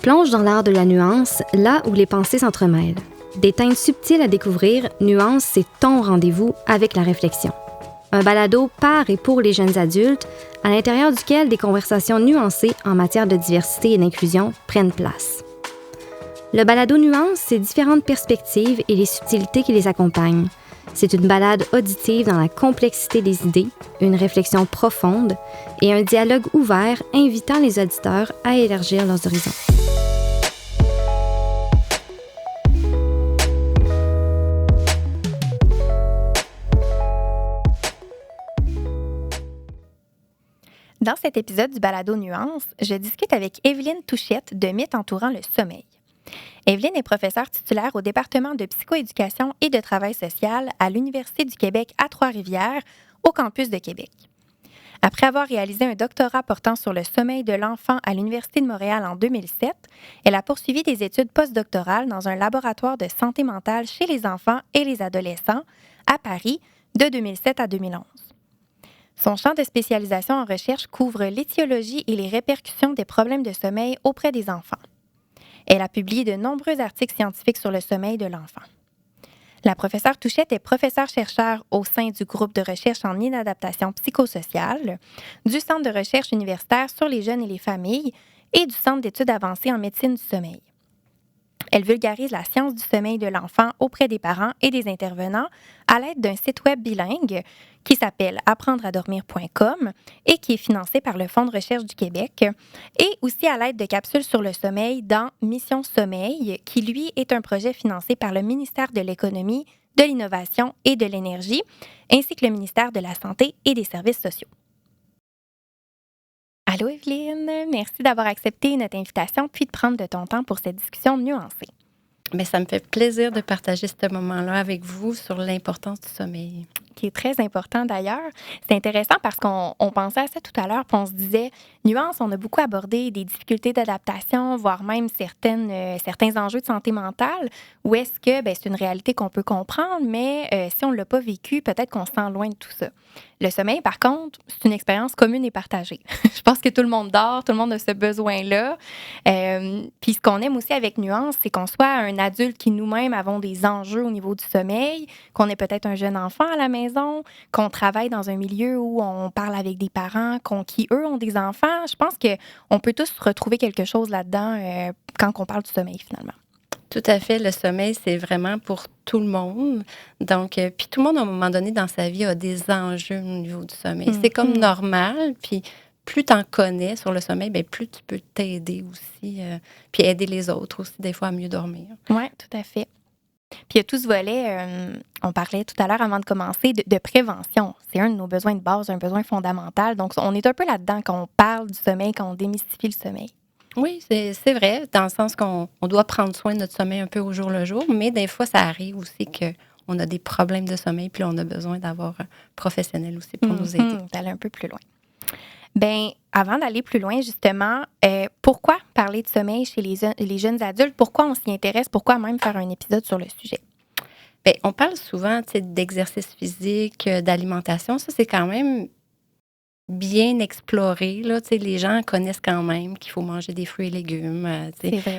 Plonge dans l'art de la nuance, là où les pensées s'entremêlent. Des teintes subtiles à découvrir, Nuance, c'est ton rendez-vous avec la réflexion. Un balado par et pour les jeunes adultes, à l'intérieur duquel des conversations nuancées en matière de diversité et d'inclusion prennent place. Le balado Nuance, c'est différentes perspectives et les subtilités qui les accompagnent. C'est une balade auditive dans la complexité des idées, une réflexion profonde et un dialogue ouvert invitant les auditeurs à élargir leurs horizons. Dans cet épisode du balado Nuance, je discute avec Evelyne Touchette de Mythes entourant le sommeil. Evelyne est professeure titulaire au département de psychoéducation et de travail social à l'Université du Québec à Trois-Rivières, au campus de Québec. Après avoir réalisé un doctorat portant sur le sommeil de l'enfant à l'Université de Montréal en 2007, elle a poursuivi des études postdoctorales dans un laboratoire de santé mentale chez les enfants et les adolescents à Paris de 2007 à 2011. Son champ de spécialisation en recherche couvre l'étiologie et les répercussions des problèmes de sommeil auprès des enfants. Elle a publié de nombreux articles scientifiques sur le sommeil de l'enfant. La professeure Touchette est professeure-chercheur au sein du groupe de recherche en inadaptation psychosociale, du Centre de recherche universitaire sur les jeunes et les familles et du Centre d'études avancées en médecine du sommeil. Elle vulgarise la science du sommeil de l'enfant auprès des parents et des intervenants à l'aide d'un site web bilingue qui s'appelle apprenderadormir.com et qui est financé par le Fonds de recherche du Québec, et aussi à l'aide de capsules sur le sommeil dans Mission Sommeil, qui lui est un projet financé par le ministère de l'Économie, de l'Innovation et de l'Énergie, ainsi que le ministère de la Santé et des Services sociaux. Allô Evelyne, merci d'avoir accepté notre invitation puis de prendre de ton temps pour cette discussion nuancée. Bien, ça me fait plaisir de partager ce moment-là avec vous sur l'importance du sommeil. Qui est très important d'ailleurs. C'est intéressant parce qu'on pensait à ça tout à l'heure, puis on se disait, nuance, on a beaucoup abordé des difficultés d'adaptation, voire même certains enjeux de santé mentale, ou est-ce que c'est une réalité qu'on peut comprendre, mais si on ne l'a pas vécu, peut-être qu'on se sent loin de tout ça. Le sommeil, par contre, c'est une expérience commune et partagée. Je pense que tout le monde dort, tout le monde a ce besoin-là. Puis ce qu'on aime aussi avec Nuance, c'est qu'on soit un adulte qui nous-mêmes avons des enjeux au niveau du sommeil, qu'on ait peut-être un jeune enfant à la maison, qu'on travaille dans un milieu où on parle avec des parents qui, eux, ont des enfants. Je pense qu'on peut tous retrouver quelque chose là-dedans quand on parle du sommeil, finalement. Tout à fait. Le sommeil, c'est vraiment pour tout le monde. Donc, puis tout le monde, à un moment donné, dans sa vie, a des enjeux au niveau du sommeil. C'est comme normal. Puis plus tu en connais sur le sommeil, bien, plus tu peux t'aider aussi. Puis aider les autres aussi, des fois, à mieux dormir. Oui, tout à fait. Puis il y a tout ce volet, on parlait tout à l'heure avant de commencer, de prévention. C'est un de nos besoins de base, un besoin fondamental. Donc, on est un peu là-dedans quand on parle du sommeil, quand on démystifie le sommeil. Oui, c'est vrai, dans le sens qu'on doit prendre soin de notre sommeil un peu au jour le jour, mais des fois, ça arrive aussi qu'on a des problèmes de sommeil, puis on a besoin d'avoir un professionnel aussi pour nous aider. D'aller un peu plus loin. Bien, avant d'aller plus loin, justement, pourquoi parler de sommeil chez les jeunes adultes? Pourquoi on s'y intéresse? Pourquoi même faire un épisode sur le sujet? Bien, on parle souvent d'exercice physique, d'alimentation. Ça, c'est quand même bien exploré. Là, les gens connaissent quand même qu'il faut manger des fruits et légumes,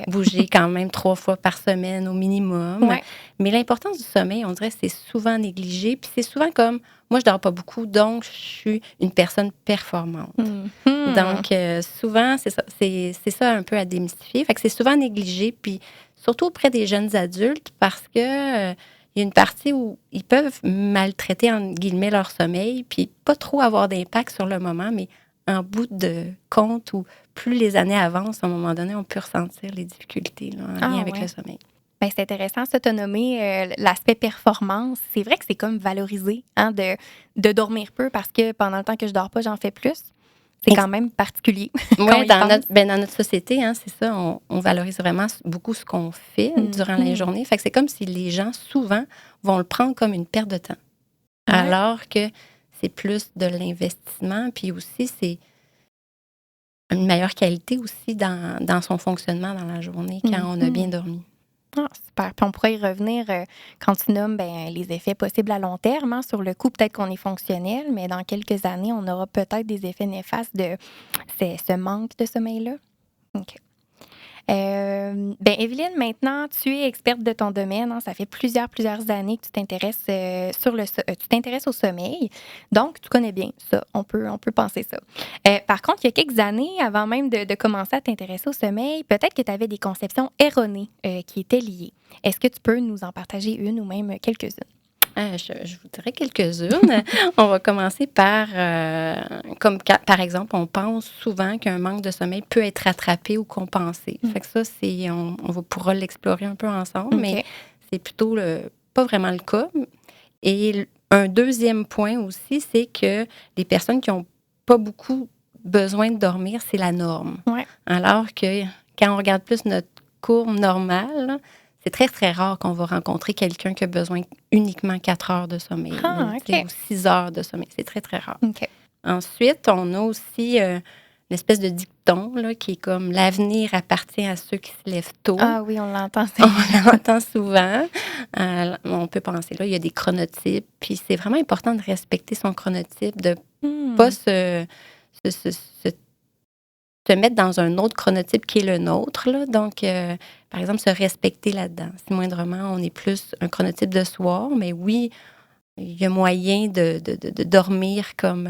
bouger quand même 3 fois par semaine au minimum. Ouais. Mais l'importance du sommeil, on dirait que c'est souvent négligé. Puis c'est souvent comme, moi, je dors pas beaucoup, donc je suis une personne performante. Donc, souvent, c'est ça un peu à démystifier. Fait que c'est souvent négligé, puis surtout auprès des jeunes adultes, parce que il y a une partie où ils peuvent maltraiter, entre guillemets, leur sommeil, puis pas trop avoir d'impact sur le moment, mais en bout de compte, où plus les années avancent, à un moment donné, on peut ressentir les difficultés là, en lien avec le sommeil. Bien, c'est intéressant, ça, t'as nommé l'aspect performance. C'est vrai que c'est comme valorisé de dormir peu parce que pendant le temps que je dors pas, j'en fais plus. C'est quand même particulier. Oui, dans notre société, c'est ça, on valorise vraiment beaucoup ce qu'on fait durant la journée. Fait que c'est comme si les gens, souvent, vont le prendre comme une perte de temps. Ouais. Alors que c'est plus de l'investissement, puis aussi, c'est une meilleure qualité aussi dans son fonctionnement dans la journée quand on a bien dormi. Ah, super. Puis on pourrait y revenir quand tu nommes les effets possibles à long terme. Sur le coup, peut-être qu'on est fonctionnel, mais dans quelques années, on aura peut-être des effets néfastes de ce manque de sommeil-là. OK. Evelyne, maintenant, tu es experte de ton domaine. Hein, ça fait plusieurs années que tu t'intéresses tu t'intéresses au sommeil. Donc, tu connais bien ça. On peut penser ça. Par contre, il y a quelques années, avant même de commencer à t'intéresser au sommeil, peut-être que tu avais des conceptions erronées qui étaient liées. Est-ce que tu peux nous en partager une ou même quelques-unes? Je vous dirais quelques-unes. On va commencer par, par exemple, on pense souvent qu'un manque de sommeil peut être rattrapé ou compensé. Fait que ça, pourra l'explorer un peu ensemble, mais c'est plutôt pas vraiment le cas. Et un deuxième point aussi, c'est que les personnes qui n'ont pas beaucoup besoin de dormir, c'est la norme. Ouais. Alors que quand on regarde plus notre courbe normale, là, c'est très, très rare qu'on va rencontrer quelqu'un qui a besoin uniquement 4 heures de sommeil ou 6 heures de sommeil. C'est très, très rare. Okay. Ensuite, on a aussi une espèce de dicton là, qui est comme « l'avenir appartient à ceux qui se lèvent tôt ». Ah oui, on l'entend. On l'entend souvent. On peut penser, là, il y a des chronotypes. Puis c'est vraiment important de respecter son chronotype, de ne pas se mettre dans un autre chronotype qui est le nôtre. Là. Donc, par exemple, se respecter là-dedans. Si moindrement, on est plus un chronotype de soir, mais oui, il y a moyen de dormir comme...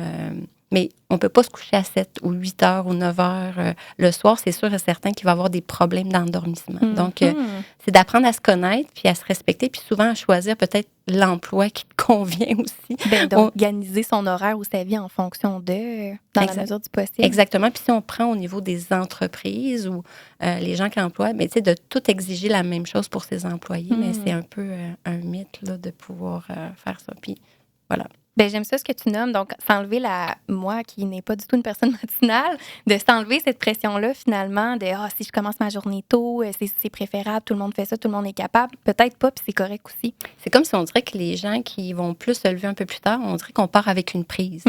mais on ne peut pas se coucher à 7 ou 8 heures ou 9 heures le soir. C'est sûr et certain qu'il va y avoir des problèmes d'endormissement. Donc, c'est d'apprendre à se connaître puis à se respecter, puis souvent à choisir peut-être l'emploi qui te convient aussi. D'organiser son horaire ou sa vie en fonction dans la mesure du possible. Exactement. Puis si on prend au niveau des entreprises ou les gens qui emploient, mais tu sais, de tout exiger la même chose pour ses employés, mais c'est un peu un mythe là, de pouvoir faire ça. Puis voilà. J'aime ça ce que tu nommes. Donc, s'enlever moi qui n'ai pas du tout une personne matinale, de s'enlever cette pression-là, finalement, de si je commence ma journée tôt, c'est préférable, tout le monde fait ça, tout le monde est capable. Peut-être pas, puis c'est correct aussi. C'est comme si on dirait que les gens qui vont plus se lever un peu plus tard, on dirait qu'on part avec une prise.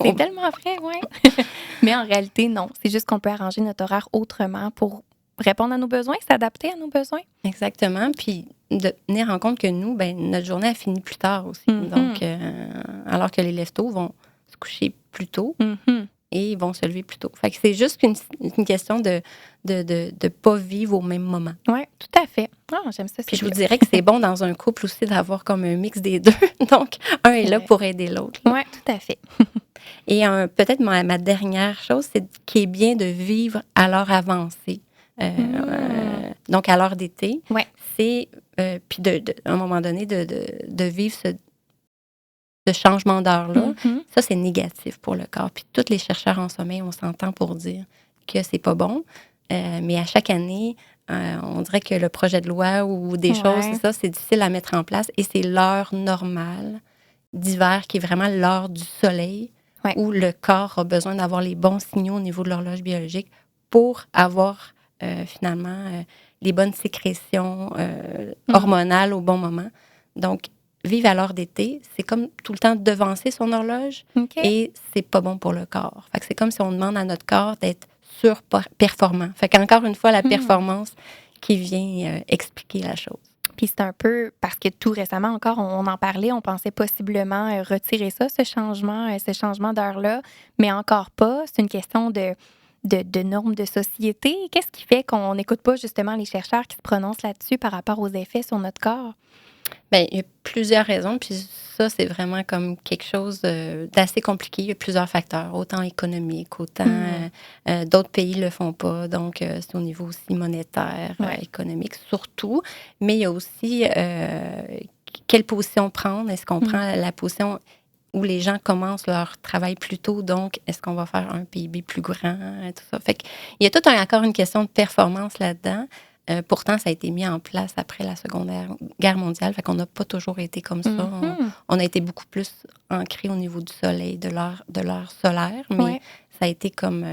C'est tellement vrai, oui. Mais en réalité, non. C'est juste qu'on peut arranger notre horaire autrement pour répondre à nos besoins, s'adapter à nos besoins. Exactement. Puis de tenir en compte que nous, notre journée a fini plus tard aussi. Donc, alors que les lève-tôt vont se coucher plus tôt et ils vont se lever plus tôt. Fait que c'est juste une question de pas vivre au même moment. Oui, tout à fait. J'aime ça. Puis je vous dirais que c'est bon dans un couple aussi d'avoir comme un mix des deux. Donc, un est là pour aider l'autre. Oui, tout à fait. Et peut-être ma dernière chose, c'est qu'il est bien de vivre à l'heure avancée. Donc, à l'heure d'été, c'est, puis à un moment donné, de vivre ce changement d'heure-là, ça, c'est négatif pour le corps. Puis tous les chercheurs en sommeil, on s'entend pour dire que c'est pas bon. Mais à chaque année, on dirait que le projet de loi ou des choses, c'est difficile à mettre en place. Et c'est l'heure normale d'hiver qui est vraiment l'heure du soleil où le corps a besoin d'avoir les bons signaux au niveau de l'horloge biologique pour avoir finalement les bonnes sécrétions hormonales au bon moment. Donc, vivre à l'heure d'été, c'est comme tout le temps devancer son horloge et c'est pas bon pour le corps. Fait que c'est comme si on demande à notre corps d'être surperformant. Fait qu'encore une fois, la performance qui vient expliquer la chose. Puis c'est un peu parce que tout récemment encore, on en parlait, on pensait possiblement retirer ça, ce changement d'heure-là, mais encore pas. C'est une question de normes de société. Qu'est-ce qui fait qu'on n'écoute pas justement les chercheurs qui se prononcent là-dessus par rapport aux effets sur notre corps? Bien, il y a plusieurs raisons, puis ça, c'est vraiment comme quelque chose d'assez compliqué. Il y a plusieurs facteurs, autant économiques, autant d'autres pays ne le font pas. Donc, c'est au niveau aussi monétaire, économique surtout. Mais il y a aussi quelle position prendre. Est-ce qu'on prend la position où les gens commencent leur travail plus tôt, donc est-ce qu'on va faire un PIB plus grand, tout ça. Fait qu'il y a encore une question de performance là-dedans. Pourtant, ça a été mis en place après la Seconde Guerre mondiale, fait qu'on n'a pas toujours été comme ça. On a été beaucoup plus ancré au niveau du soleil, de l'heure solaire, mais ça a été comme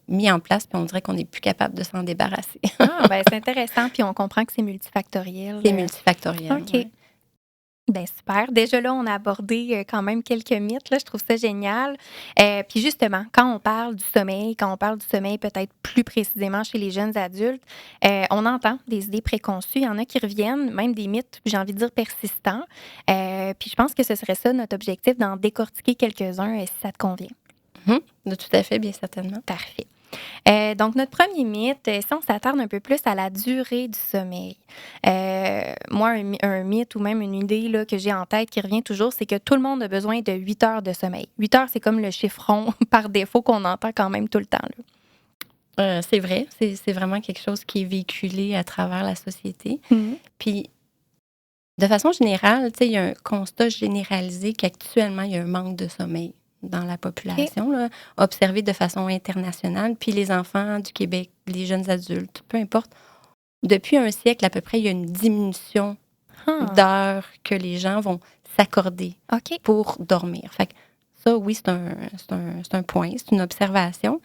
mis en place, puis on dirait qu'on n'est plus capable de s'en débarrasser. C'est intéressant, puis on comprend que c'est multifactoriel. C'est multifactoriel, OK. Super. Déjà là, on a abordé quand même quelques mythes. Là. Je trouve ça génial. Puis justement, quand on parle du sommeil peut-être plus précisément chez les jeunes adultes, on entend des idées préconçues. Il y en a qui reviennent, même des mythes, j'ai envie de dire persistants. Puis je pense que ce serait ça notre objectif, d'en décortiquer quelques-uns si ça te convient. Tout à fait, bien certainement. Parfait. Donc, notre premier mythe, si on s'attarde un peu plus à la durée du sommeil. Moi, un mythe ou même une idée là, que j'ai en tête qui revient toujours, c'est que tout le monde a besoin de 8 heures de sommeil. 8 heures, c'est comme le chiffron par défaut qu'on entend quand même tout le temps, là. C'est vrai, c'est vraiment quelque chose qui est véhiculé à travers la société. Puis, de façon générale, il y a un constat généralisé qu'actuellement, il y a un manque de sommeil dans la population, là, observé de façon internationale. Puis les enfants du Québec, les jeunes adultes, peu importe, depuis un siècle à peu près, il y a une diminution d'heures que les gens vont s'accorder pour dormir. Fait que ça, oui, c'est un point, c'est une observation.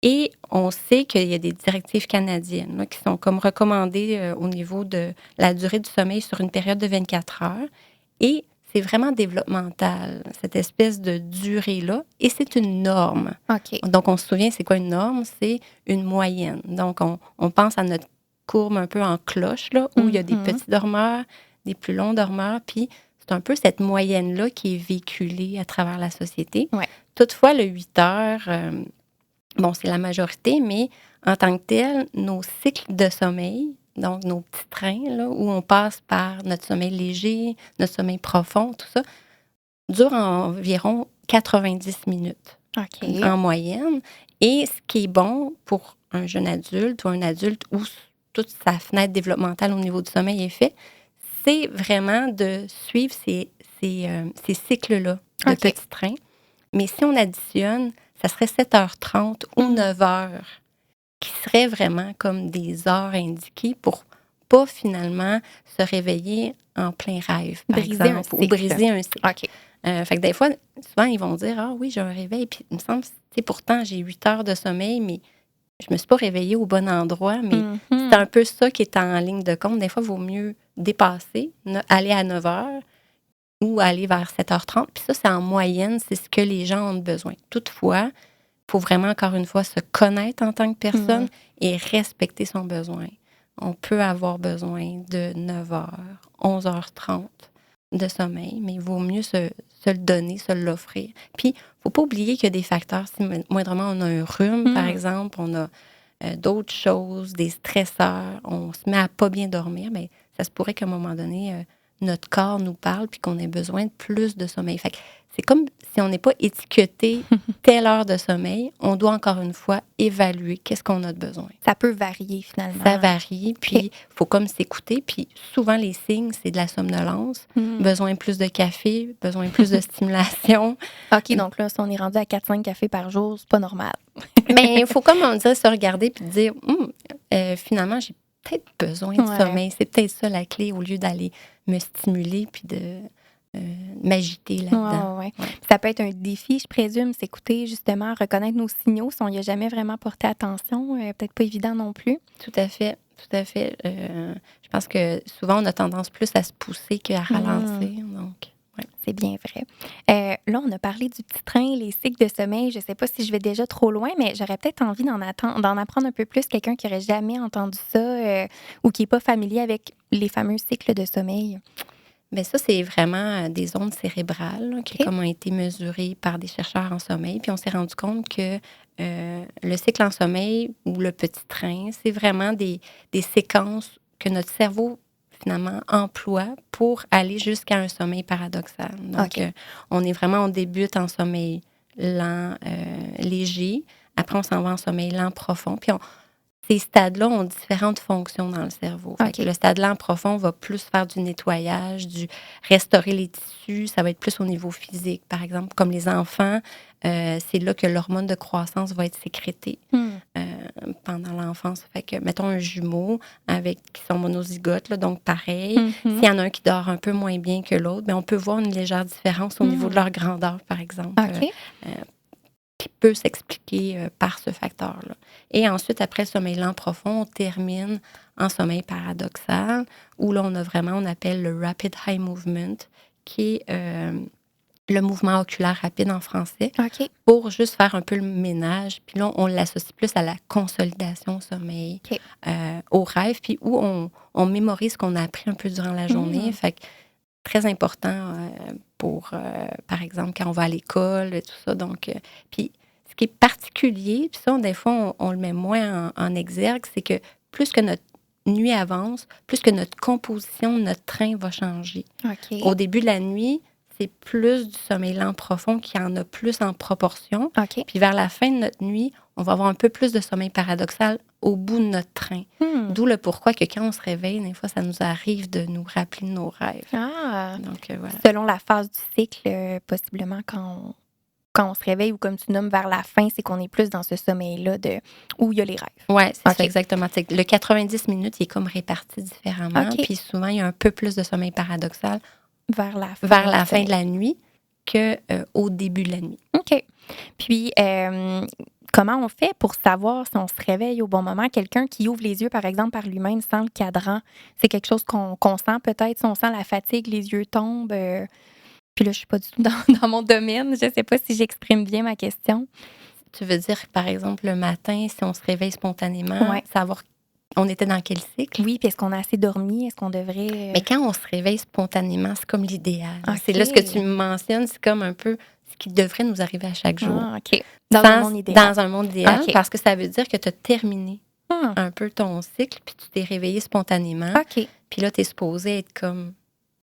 Et on sait qu'il y a des directives canadiennes là, qui sont comme recommandées au niveau de la durée du sommeil sur une période de 24 heures. Et c'est vraiment développemental, cette espèce de durée-là. Et c'est une norme. Donc, on se souvient, c'est quoi une norme? C'est une moyenne. Donc, on pense à notre courbe un peu en cloche, là, où il y a des petits dormeurs, des plus longs dormeurs. Puis, c'est un peu cette moyenne-là qui est véhiculée à travers la société. Toutefois, le 8 heures... bon, c'est la majorité, mais en tant que tel, nos cycles de sommeil, donc nos petits trains, là, où on passe par notre sommeil léger, notre sommeil profond, tout ça, durent environ 90 minutes en moyenne. Et ce qui est bon pour un jeune adulte ou un adulte où toute sa fenêtre développementale au niveau du sommeil est faite, c'est vraiment de suivre ces cycles-là de petits trains. Mais si on additionne, ça serait 7h30 ou 9h, qui seraient vraiment comme des heures indiquées pour pas finalement se réveiller en plein rêve, par exemple, ou briser un cycle. Fait que des fois, souvent, ils vont dire « Ah oui, j'ai un réveil. » Puis il me semble, pourtant, j'ai 8 heures de sommeil, mais je me suis pas réveillée au bon endroit. Mais c'est un peu ça qui est en ligne de compte. Des fois, il vaut mieux dépasser, aller à 9h, ou aller vers 7h30. Puis ça, c'est en moyenne, c'est ce que les gens ont besoin. Toutefois, il faut vraiment, encore une fois, se connaître en tant que personne et respecter son besoin. On peut avoir besoin de 9h, 11h30 de sommeil, mais il vaut mieux se le donner, se l'offrir. Puis, il ne faut pas oublier qu'il y a des facteurs. Si moindrement on a un rhume, par exemple, on a d'autres choses, des stresseurs, on se met à pas bien dormir, bien, ça se pourrait qu'à un moment donné... notre corps nous parle puis qu'on ait besoin de plus de sommeil. Fait que c'est comme si on n'est pas étiqueté telle heure de sommeil, on doit encore une fois évaluer qu'est-ce qu'on a de besoin. Ça peut varier finalement. Ça varie, puis il faut comme s'écouter. Puis souvent, les signes, c'est de la somnolence, besoin plus de café, besoin plus de stimulation. Donc là, si on est rendu à 4-5 cafés par jour, c'est pas normal. Mais il faut, comme on dirait, se regarder puis dire, finalement, j'ai peut-être besoin de sommeil. C'est peut-être ça la clé au lieu d'aller me stimuler puis de m'agiter là-dedans. Ça peut être un défi, je présume, s'écouter, justement, reconnaître nos signaux si on n'y a jamais vraiment porté attention. Peut-être pas évident non plus. Tout à fait. Je pense que souvent, on a tendance plus à se pousser qu'à ralentir. Donc, c'est bien vrai. Là, on a parlé du petit train, les cycles de sommeil. Je ne sais pas si je vais déjà trop loin, mais j'aurais peut-être envie d'en apprendre un peu plus. Quelqu'un qui n'aurait jamais entendu ça ou qui n'est pas familier avec les fameux cycles de sommeil. Bien, ça, c'est vraiment des ondes cérébrales là, qui ont été mesurées par des chercheurs en sommeil. Puis on s'est rendu compte que le cycle en sommeil ou le petit train, c'est vraiment des séquences que notre cerveau finalement emploie pour aller jusqu'à un sommeil paradoxal. Donc, on débute en sommeil lent, léger. Après, on s'en va en sommeil lent, profond. Puis ces stades-là ont différentes fonctions dans le cerveau. Fait que le stade lent profond va plus faire du nettoyage, restaurer les tissus. Ça va être plus au niveau physique. Par exemple, comme les enfants, c'est là que l'hormone de croissance va être sécrétée pendant l'enfance. Fait que, mettons, un jumeau qui sont monozygotes, là, donc pareil. S'il y en a un qui dort un peu moins bien que l'autre, bien, on peut voir une légère différence au niveau de leur grandeur, par exemple. Qui peut s'expliquer par ce facteur-là. Et ensuite, après le sommeil lent profond, on termine en sommeil paradoxal, où là, on appelle le rapid eye movement, qui est le mouvement oculaire rapide en français, pour juste faire un peu le ménage. Puis là, on l'associe plus à la consolidation au sommeil, au rêve, puis où on mémorise ce qu'on a appris un peu durant la journée. Fait que très important pour, par exemple, quand on va à l'école, tout ça. Donc, puis ce qui est particulier, puis ça, des fois, on le met moins en exergue, c'est que plus que notre nuit avance, plus que notre composition, notre train va changer. OK. Au début de la nuit, c'est plus du sommeil lent profond qui en a plus en proportion. OK. Puis vers la fin de notre nuit, on va avoir un peu plus de sommeil paradoxal au bout de notre train. D'où le pourquoi que quand on se réveille, des fois, ça nous arrive de nous rappeler de nos rêves. Ah! Donc, voilà. Selon la phase du cycle, possiblement, quand on se réveille ou comme tu nommes vers la fin, c'est qu'on est plus dans ce sommeil-là où il y a les rêves. Oui, c'est OK. ça, exactement. C'est que le 90 minutes, il est comme réparti différemment. OK. Puis souvent, il y a un peu plus de sommeil paradoxal Vers la fin. vers la fin de la nuit qu'au début de la nuit. OK. Puis, comment on fait pour savoir si on se réveille au bon moment? Quelqu'un qui ouvre les yeux, par exemple, par lui-même sans le cadran, c'est quelque chose qu'on sent peut-être, si on sent la fatigue, les yeux tombent. Puis là, je suis pas du tout dans mon domaine. Je sais pas si j'exprime bien ma question. Tu veux dire, par exemple, le matin, si on se réveille spontanément, Ouais. savoir on était dans quel cycle? Oui, puis est-ce qu'on a assez dormi? Est-ce qu'on devrait... Mais quand on se réveille spontanément, c'est comme l'idéal. OK. C'est là ce que tu me mentionnes, c'est comme un peu ce qui devrait nous arriver à chaque jour. Ah, OK. Dans un monde idéal. Dans un monde idéal, OK. parce que ça veut dire que tu as terminé Ah, un peu ton cycle, puis tu t'es réveillé spontanément. OK. Puis là, tu es supposé être comme,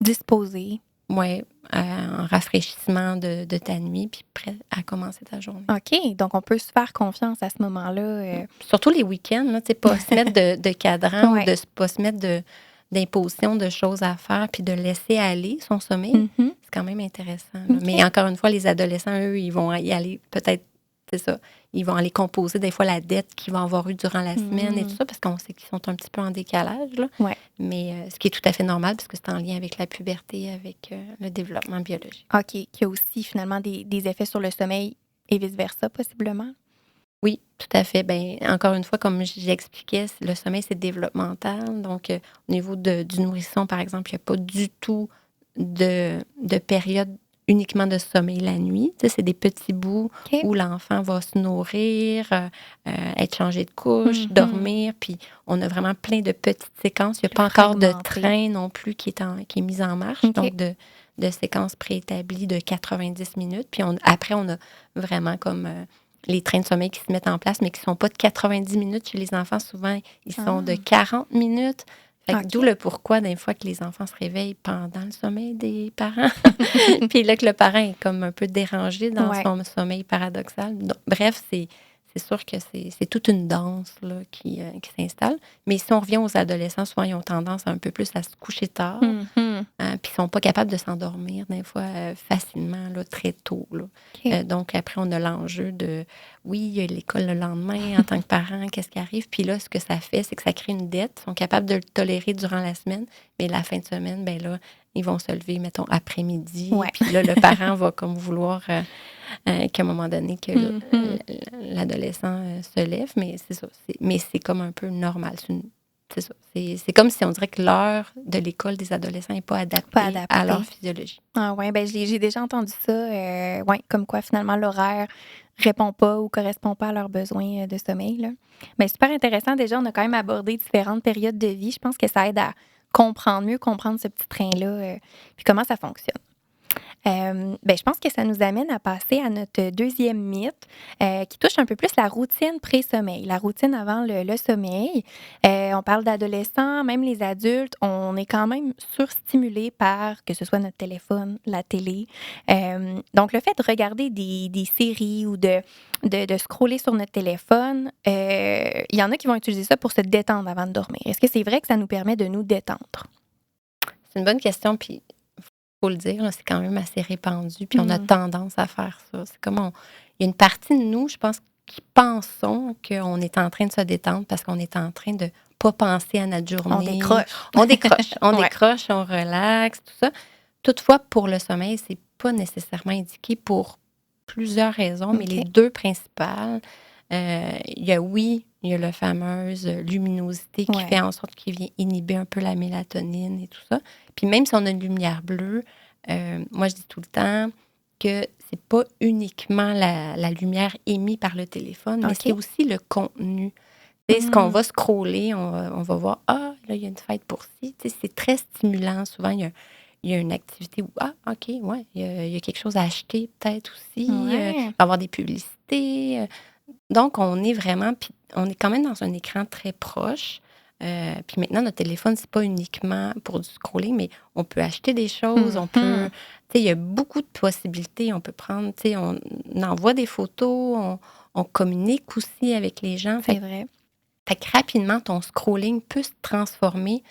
Disposé. ouais, en rafraîchissement de ta nuit, puis prêt à commencer ta journée. OK. Donc, on peut se faire confiance à ce moment-là. Surtout les week-ends, là, tu sais, pas se mettre de cadran Ouais. ou pas se mettre d'imposition de choses à faire, puis de laisser aller son sommeil. Mhm. C'est quand même intéressant. Là. OK. Mais encore une fois, les adolescents, eux, ils vont y aller peut-être, c'est ça, ils vont aller composer des fois la dette qu'ils vont avoir eue durant la semaine et tout ça, parce qu'on sait qu'ils sont un petit peu en décalage. Là. Ouais. Mais ce qui est tout à fait normal, parce que c'est en lien avec la puberté, avec le développement biologique. OK. Qui a aussi finalement des effets sur le sommeil et vice-versa, possiblement. Oui, tout à fait. Bien, encore une fois, comme j'expliquais, le sommeil, c'est développemental. Donc, au niveau du nourrisson, par exemple, il n'y a pas du tout de période uniquement de sommeil la nuit. Tu sais, c'est des petits bouts OK. où l'enfant va se nourrir, être changé de couche, Mhm. dormir. Puis, on a vraiment plein de petites séquences. Il n'y a pas encore de Fragmenté. train non plus qui est mis en marche. OK. Donc, de séquences préétablies de 90 minutes. Puis, après, on a vraiment comme... les trains de sommeil qui se mettent en place, mais qui ne sont pas de 90 minutes chez les enfants. Souvent, ils sont de 40 minutes. Fait que OK. d'où le pourquoi, des fois, que les enfants se réveillent pendant le sommeil des parents. Puis là, que le parent est comme un peu dérangé dans Ouais. son sommeil paradoxal. Donc, bref, c'est sûr que c'est toute une danse là, qui s'installe. Mais si on revient aux adolescents, souvent, ils ont tendance un peu plus à se coucher tard. Mhm. Puis ils ne sont pas capables de s'endormir, des fois, facilement, là, très tôt. Là. OK. Donc, après, on a l'enjeu de, oui, il y a l'école le lendemain en tant que parent, qu'est-ce qui arrive? Puis là, ce que ça fait, c'est que ça crée une dette. Ils sont capables de le tolérer durant la semaine, mais la fin de semaine, bien là, ils vont se lever, mettons, après-midi. Ouais. Puis là, le parent va comme vouloir qu'à un moment donné, que Mhm. l'adolescent se lève, mais c'est ça. Mais c'est comme un peu normal. C'est ça. C'est comme si on dirait que l'heure de l'école des adolescents n'est pas adaptée à leur physiologie. Ah ouais, ben j'ai déjà entendu ça. Ouais, comme quoi finalement l'horaire répond pas ou correspond pas à leurs besoins de sommeil. Là. Mais super intéressant. Déjà, on a quand même abordé différentes périodes de vie. Je pense que ça aide à mieux comprendre ce petit train-là, puis comment ça fonctionne. Ben, je pense que ça nous amène à passer à notre deuxième mythe qui touche un peu plus la routine pré-sommeil, la routine avant le sommeil. On parle d'adolescents, même les adultes, on est quand même surstimulés par que ce soit notre téléphone, la télé. Donc, le fait de regarder des séries ou de scroller sur notre téléphone, il y en a qui vont utiliser ça pour se détendre avant de dormir. Est-ce que c'est vrai que ça nous permet de nous détendre? C'est une bonne question, puis faut le dire, là, c'est quand même assez répandu, puis on a tendance à faire ça. C'est comme il y a une partie de nous, je pense, qui pensons qu'on est en train de se détendre parce qu'on est en train de pas penser à notre journée. On décroche. On décroche, Ouais. décroche, on relaxe, tout ça. Toutefois, pour le sommeil, c'est pas nécessairement indiqué pour plusieurs raisons, mais OK. les deux principales, il y a la fameuse luminosité qui Ouais. fait en sorte qu'il vient inhiber un peu la mélatonine et tout ça. Puis même si on a une lumière bleue, moi je dis tout le temps que c'est pas uniquement la lumière émise par le téléphone, mais OK. c'est aussi le contenu. Tu sais, ce qu'on va scroller, on va voir, là, il y a une fête pour ci. Tu sais, c'est très stimulant. Souvent, il y a il y a une activité où, OK, ouais, il y a quelque chose à acheter peut-être aussi. Ouais. Il va y avoir des publicités. Donc, on est vraiment, puis on est quand même dans un écran très proche. Puis maintenant, notre téléphone, c'est pas uniquement pour du scrolling, mais on peut acheter des choses, on peut... Tu sais, il y a beaucoup de possibilités. On peut prendre, tu sais, on envoie des photos, on communique aussi avec les gens. C'est vrai. Fait que rapidement, ton scrolling peut se transformer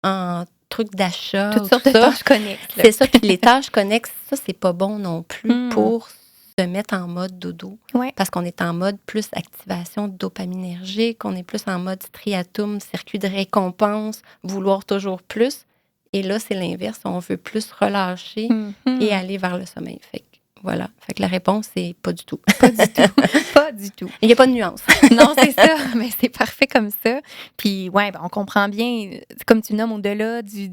en trucs d'achat. Toutes sortes de tâches connexes. C'est ça. Puis les tâches connexes, ça, c'est pas bon non plus pour se mettre en mode dodo. Ouais. Parce qu'on est en mode plus activation dopaminergique, on est plus en mode striatum, circuit de récompense, vouloir toujours plus. Et là, c'est l'inverse. On veut plus relâcher et aller vers le sommeil. Fait que voilà. Fait que la réponse, c'est pas du tout. Pas du tout. Pas du tout. Il n'y a pas de nuance. Non, c'est ça. Mais c'est parfait comme ça. Puis, ouais, on comprend bien, comme tu nommes, au-delà du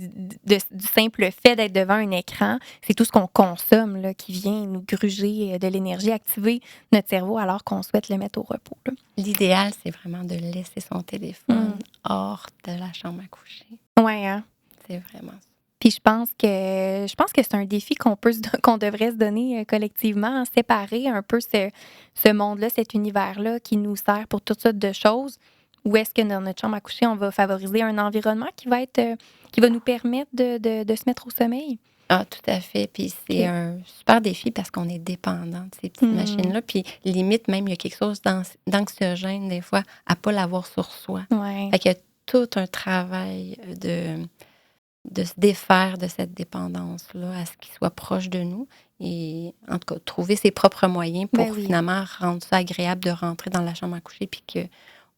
simple fait d'être devant un écran, c'est tout ce qu'on consomme là, qui vient nous gruger de l'énergie, activer notre cerveau alors qu'on souhaite le mettre au repos. Là. L'idéal, c'est vraiment de laisser son téléphone hors de la chambre à coucher. Ouais, hein? C'est vraiment ça. Puis je pense que c'est un défi qu'on devrait se donner collectivement, séparer un peu ce monde-là, cet univers-là qui nous sert pour toutes sortes de choses. Ou est-ce que dans notre chambre à coucher, on va favoriser un environnement qui va nous permettre de se mettre au sommeil? Ah, tout à fait. Puis c'est un super défi parce qu'on est dépendant de ces petites machines-là. Puis limite, même, il y a quelque chose d'anxiogène, des fois, à ne pas l'avoir sur soi. Ouais. Fait qu'il y a tout un travail de se défaire de cette dépendance-là, à ce qu'il soit proche de nous. Et en tout cas, trouver ses propres moyens pour finalement rendre ça agréable de rentrer dans la chambre à coucher puis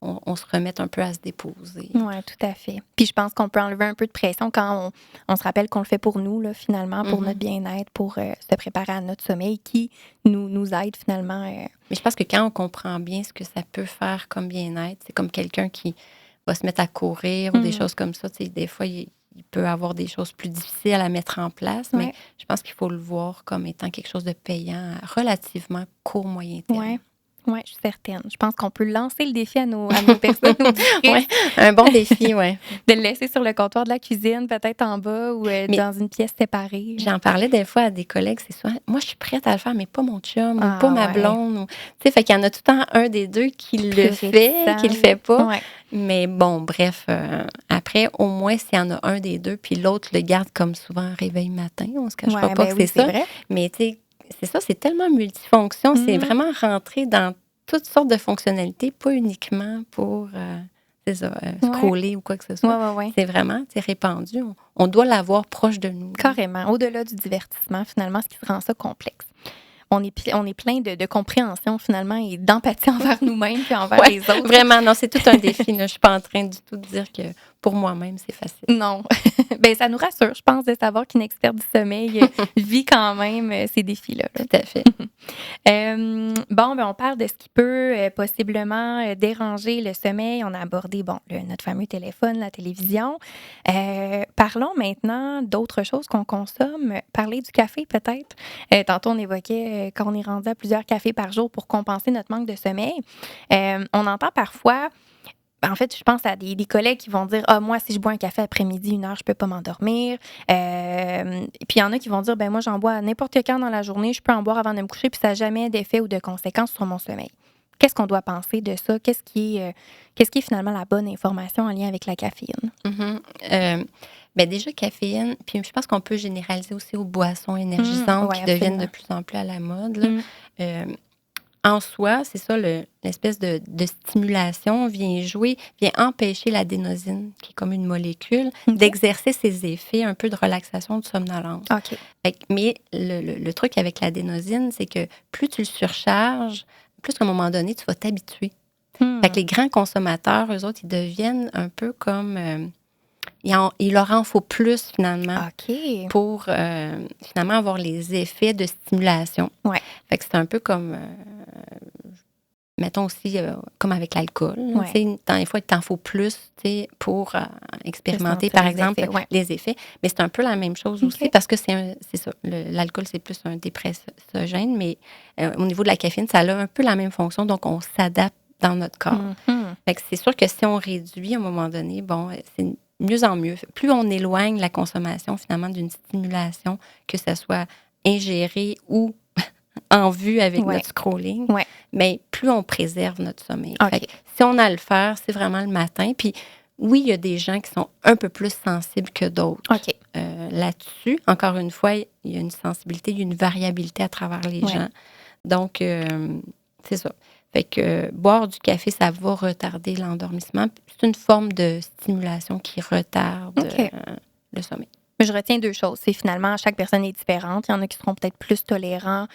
qu'on se remette un peu à se déposer. Oui, tout à fait. Puis je pense qu'on peut enlever un peu de pression quand on se rappelle qu'on le fait pour nous, là, finalement, pour notre bien-être, pour se préparer à notre sommeil qui nous aide finalement. Mais je pense que quand on comprend bien ce que ça peut faire comme bien-être, c'est comme quelqu'un qui va se mettre à courir ou des choses comme ça. Tu sais, des fois, il peut avoir des choses plus difficiles à mettre en place, mais je pense qu'il faut le voir comme étant quelque chose de payant à relativement court, moyen terme. Oui, je suis certaine. Je pense qu'on peut lancer le défi à nos personnes. Oui, un bon défi, oui. De le laisser sur le comptoir de la cuisine, peut-être en bas ou dans une pièce séparée. J'en parlais des fois à des collègues, c'est souvent, moi, je suis prête à le faire, mais pas mon chum ou pas ma blonde. Tu sais, fait qu'il y en a tout le temps un des deux qui le fait, qui le fait pas. Ouais. Mais bon, bref, après, au moins, s'il y en a un des deux, puis l'autre le garde comme souvent un réveil matin, on se cachera pas que c'est ça. Vrai. Mais tu sais, c'est ça, c'est tellement multifonction. C'est vraiment rentrer dans toutes sortes de fonctionnalités, pas uniquement pour scroller ou quoi que ce soit. C'est vraiment répandu. On doit l'avoir proche de nous. Carrément, au-delà du divertissement, finalement, ce qui rend ça complexe. On est plein de compréhension, finalement, et d'empathie envers nous-mêmes puis envers les autres. Vraiment, non, c'est tout un défi. Je ne suis pas en train du tout de dire que pour moi-même, c'est facile. Non. Bien, ça nous rassure, je pense, de savoir qu'une experte du sommeil vit quand même ces défis-là. Tout à fait. On parle de ce qui peut possiblement déranger le sommeil. On a abordé, notre fameux téléphone, la télévision. Parlons maintenant d'autres choses qu'on consomme. Parler du café, peut-être. Tantôt, on évoquait quand on est rendu à plusieurs cafés par jour pour compenser notre manque de sommeil. On entend parfois... En fait, je pense à des collègues qui vont dire « Ah, moi, si je bois un café après-midi, 1 heure, je peux pas m'endormir. » Puis il y en a qui vont dire « Ben moi, j'en bois n'importe quand dans la journée, je peux en boire avant de me coucher, puis ça n'a jamais d'effet ou de conséquences sur mon sommeil. » Qu'est-ce qu'on doit penser de ça? Qu'est-ce qui est finalement la bonne information en lien avec la caféine? Déjà, caféine, puis je pense qu'on peut généraliser aussi aux boissons énergisantes qui deviennent de plus en plus à la mode. Là. En soi, c'est ça, l'espèce de stimulation vient empêcher l'adénosine, qui est comme une molécule, d'exercer ses effets un peu de relaxation, de somnolence. Mais le truc avec l'adénosine, c'est que plus tu le surcharges, plus qu'à un moment donné, tu vas t'habituer. Fait que les grands consommateurs, eux autres, ils deviennent un peu comme... il leur en faut plus, finalement, pour finalement avoir les effets de stimulation. Fait que c'est un peu comme... mettons aussi, comme avec l'alcool. Des fois, il t'en faut plus pour expérimenter, par exemple, les effets. Mais c'est un peu la même chose aussi, parce que c'est ça. L'alcool, c'est plus un dépressogène, mais au niveau de la caféine, ça a un peu la même fonction, donc on s'adapte dans notre corps. Fait que c'est sûr que si on réduit à un moment donné, mieux en mieux. Plus on éloigne la consommation, finalement, d'une stimulation, que ce soit ingérée ou en vue avec notre scrolling, mais plus on préserve notre sommeil. Okay. Fait que si on a à le faire, c'est vraiment le matin. Puis oui, il y a des gens qui sont un peu plus sensibles que d'autres là-dessus. Encore une fois, il y a une sensibilité, il y a une variabilité à travers les gens. Donc, c'est ça. Fait que boire du café, ça va retarder l'endormissement. C'est une forme de stimulation qui retarde le sommeil. Je retiens 2 choses. C'est finalement, chaque personne est différente. Il y en a qui seront peut-être plus tolérants,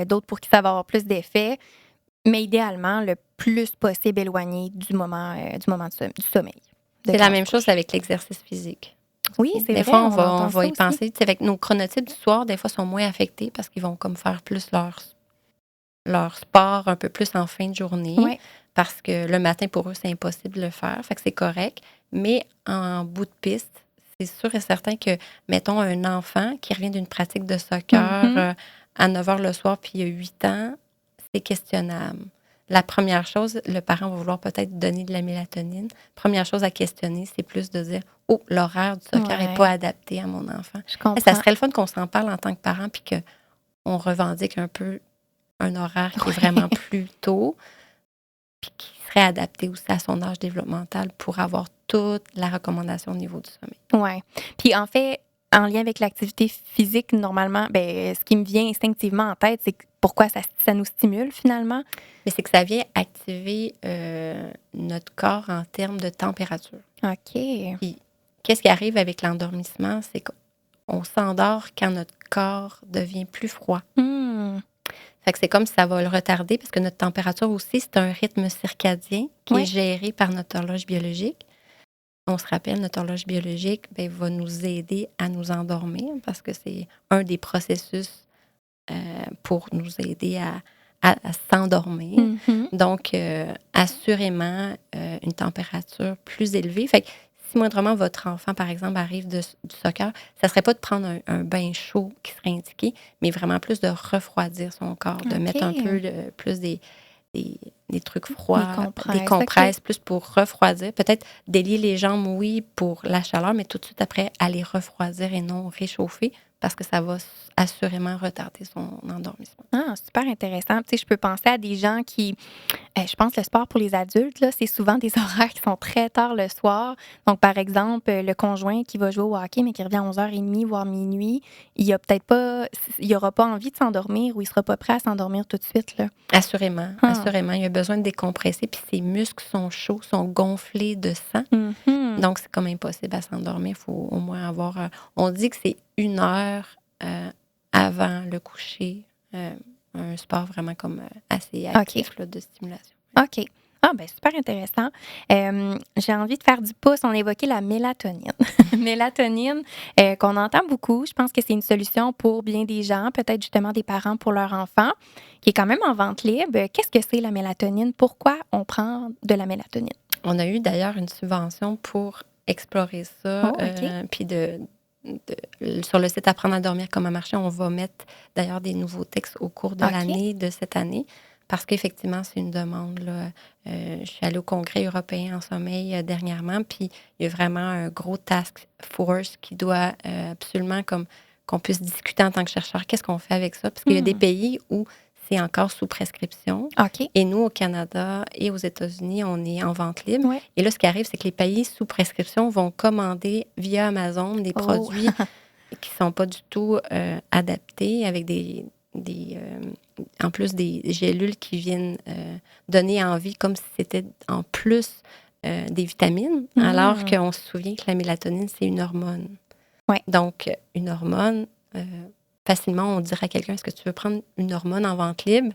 d'autres pour qui ça va avoir plus d'effet. Mais idéalement, le plus possible éloigné du moment du sommeil. C'est la même chose avec l'exercice physique. Oui, c'est vrai. Des fois, on va y penser. Avec nos chronotypes du soir, des fois, sont moins affectés parce qu'ils vont comme faire plus leur sport un peu plus en fin de journée. Parce que le matin, pour eux, c'est impossible de le faire. Fait que c'est correct. Mais en bout de piste, c'est sûr et certain que, mettons, un enfant qui revient d'une pratique de soccer à 9 h le soir, puis il a 8 ans, c'est questionnable. La première chose, le parent va vouloir peut-être donner de la mélatonine. Première chose à questionner, c'est plus de dire « Oh, l'horaire du soccer n'est pas adapté à mon enfant. » Ça serait le fun qu'on s'en parle en tant que parent, puis qu'on revendique un peu un horaire qui est vraiment plus tôt, puis qui serait adapté aussi à son âge développemental pour avoir toute la recommandation au niveau du sommeil. Oui. Puis en fait, en lien avec l'activité physique, normalement, ce qui me vient instinctivement en tête, c'est pourquoi ça nous stimule finalement. Mais c'est que ça vient activer notre corps en termes de température. OK. Puis, qu'est-ce qui arrive avec l'endormissement? C'est qu'on s'endort quand notre corps devient plus froid. Fait que c'est comme si ça va le retarder parce que notre température aussi, c'est un rythme circadien qui est géré par notre horloge biologique. On se rappelle, notre horloge biologique va nous aider à nous endormir parce que c'est un des processus pour nous aider à s'endormir. Donc, assurément, une température plus élevée. Fait que si moindrement votre enfant, par exemple, arrive du soccer, ça ne serait pas de prendre un bain chaud qui serait indiqué, mais vraiment plus de refroidir son corps, de mettre un peu plus des trucs froids, des compresses, plus pour refroidir. Peut-être délier les jambes, oui, pour la chaleur, mais tout de suite après, aller refroidir et non réchauffer parce que ça va assurément retarder son endormissement. Ah, super intéressant. Tu sais, je peux penser à des gens qui, je pense que le sport pour les adultes, là, c'est souvent des horaires qui sont très tard le soir. Donc, par exemple, le conjoint qui va jouer au hockey, mais qui revient à 11h30, voire minuit, il aura pas envie de s'endormir ou il sera pas prêt à s'endormir tout de suite, là. Assurément. Il a besoin de décompresser, puis ses muscles sont chauds, sont gonflés de sang. Donc, c'est comme impossible à s'endormir. Il faut au moins avoir... on dit que c'est 1 heure avant le coucher, un sport vraiment comme assez actif là, de stimulation. OK. Ah, super intéressant. J'ai envie de faire du pouce. On a évoqué la mélatonine. Mélatonine, qu'on entend beaucoup. Je pense que c'est une solution pour bien des gens, peut-être justement des parents pour leurs enfants, qui est quand même en vente libre. Qu'est-ce que c'est la mélatonine? Pourquoi on prend de la mélatonine? On a eu d'ailleurs une subvention pour explorer ça. Puis sur le site Apprendre à dormir comment marcher, on va mettre d'ailleurs des nouveaux textes au cours de l'année, de cette année. Parce qu'effectivement, c'est une demande. Là. Je suis allée au Congrès européen en sommeil dernièrement, puis il y a vraiment un gros task force qui doit absolument qu'on puisse discuter en tant que chercheur. Qu'est-ce qu'on fait avec ça? Parce qu'il y a des pays où c'est encore sous prescription. Et nous, au Canada et aux États-Unis, on est en vente libre. Et là, ce qui arrive, c'est que les pays sous prescription vont commander via Amazon des produits qui ne sont pas du tout adaptés, avec en plus des gélules qui viennent donner envie comme si c'était en plus des vitamines, alors qu'on se souvient que la mélatonine, c'est une hormone. Donc, une hormone, facilement, on dirait à quelqu'un, est-ce que tu veux prendre une hormone en vente libre?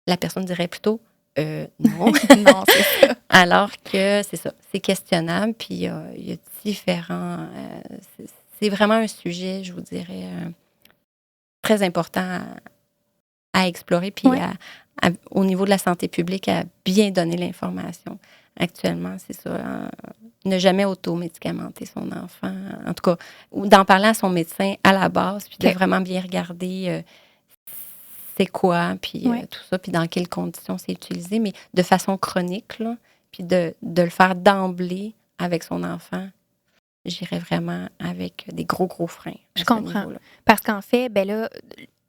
La personne dirait plutôt, non. Non, c'est ça. Alors que c'est ça, c'est questionnable, puis il y a différents... c'est vraiment un sujet, je vous dirais... très important à explorer, puis au niveau de la santé publique, à bien donner l'information. Actuellement, c'est ça. Ne jamais automédicamenter son enfant. En tout cas, ou d'en parler à son médecin à la base, puis de vraiment bien regarder c'est quoi, puis tout ça, puis dans quelles conditions c'est utilisé, mais de façon chronique, là, puis de le faire d'emblée avec son enfant. j'irais vraiment avec des gros freins. Je comprends. Parce qu'en fait, ben là,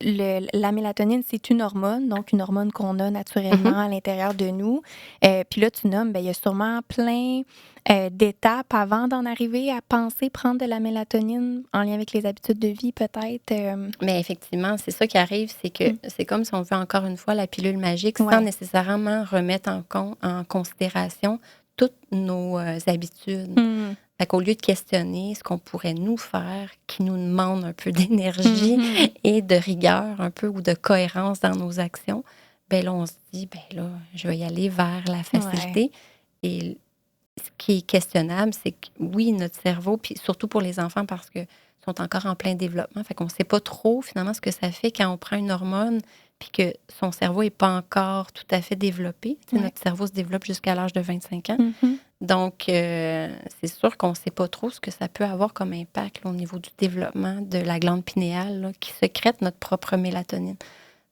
la mélatonine, c'est une hormone, donc une hormone qu'on a naturellement à l'intérieur de nous. Puis là, tu nommes, ben, il y a sûrement plein d'étapes avant d'en arriver à penser prendre de la mélatonine en lien avec les habitudes de vie, peut-être. Mais effectivement, c'est ça qui arrive, c'est que c'est comme si on veut encore une fois la pilule magique sans nécessairement remettre en considération toutes nos habitudes. Fait qu'au lieu de questionner ce qu'on pourrait nous faire, qui nous demande un peu d'énergie et de rigueur un peu ou de cohérence dans nos actions, ben là, on se dit, ben là, je vais y aller vers la facilité. Et ce qui est questionnable, c'est que oui, notre cerveau, puis surtout pour les enfants parce que sont encore en plein développement, fait qu'on ne sait pas trop finalement ce que ça fait quand on prend une hormone puis que son cerveau n'est pas encore tout à fait développé. Notre cerveau se développe jusqu'à l'âge de 25 ans. Donc, c'est sûr qu'on ne sait pas trop ce que ça peut avoir comme impact là, au niveau du développement de la glande pinéale là, qui sécrète notre propre mélatonine.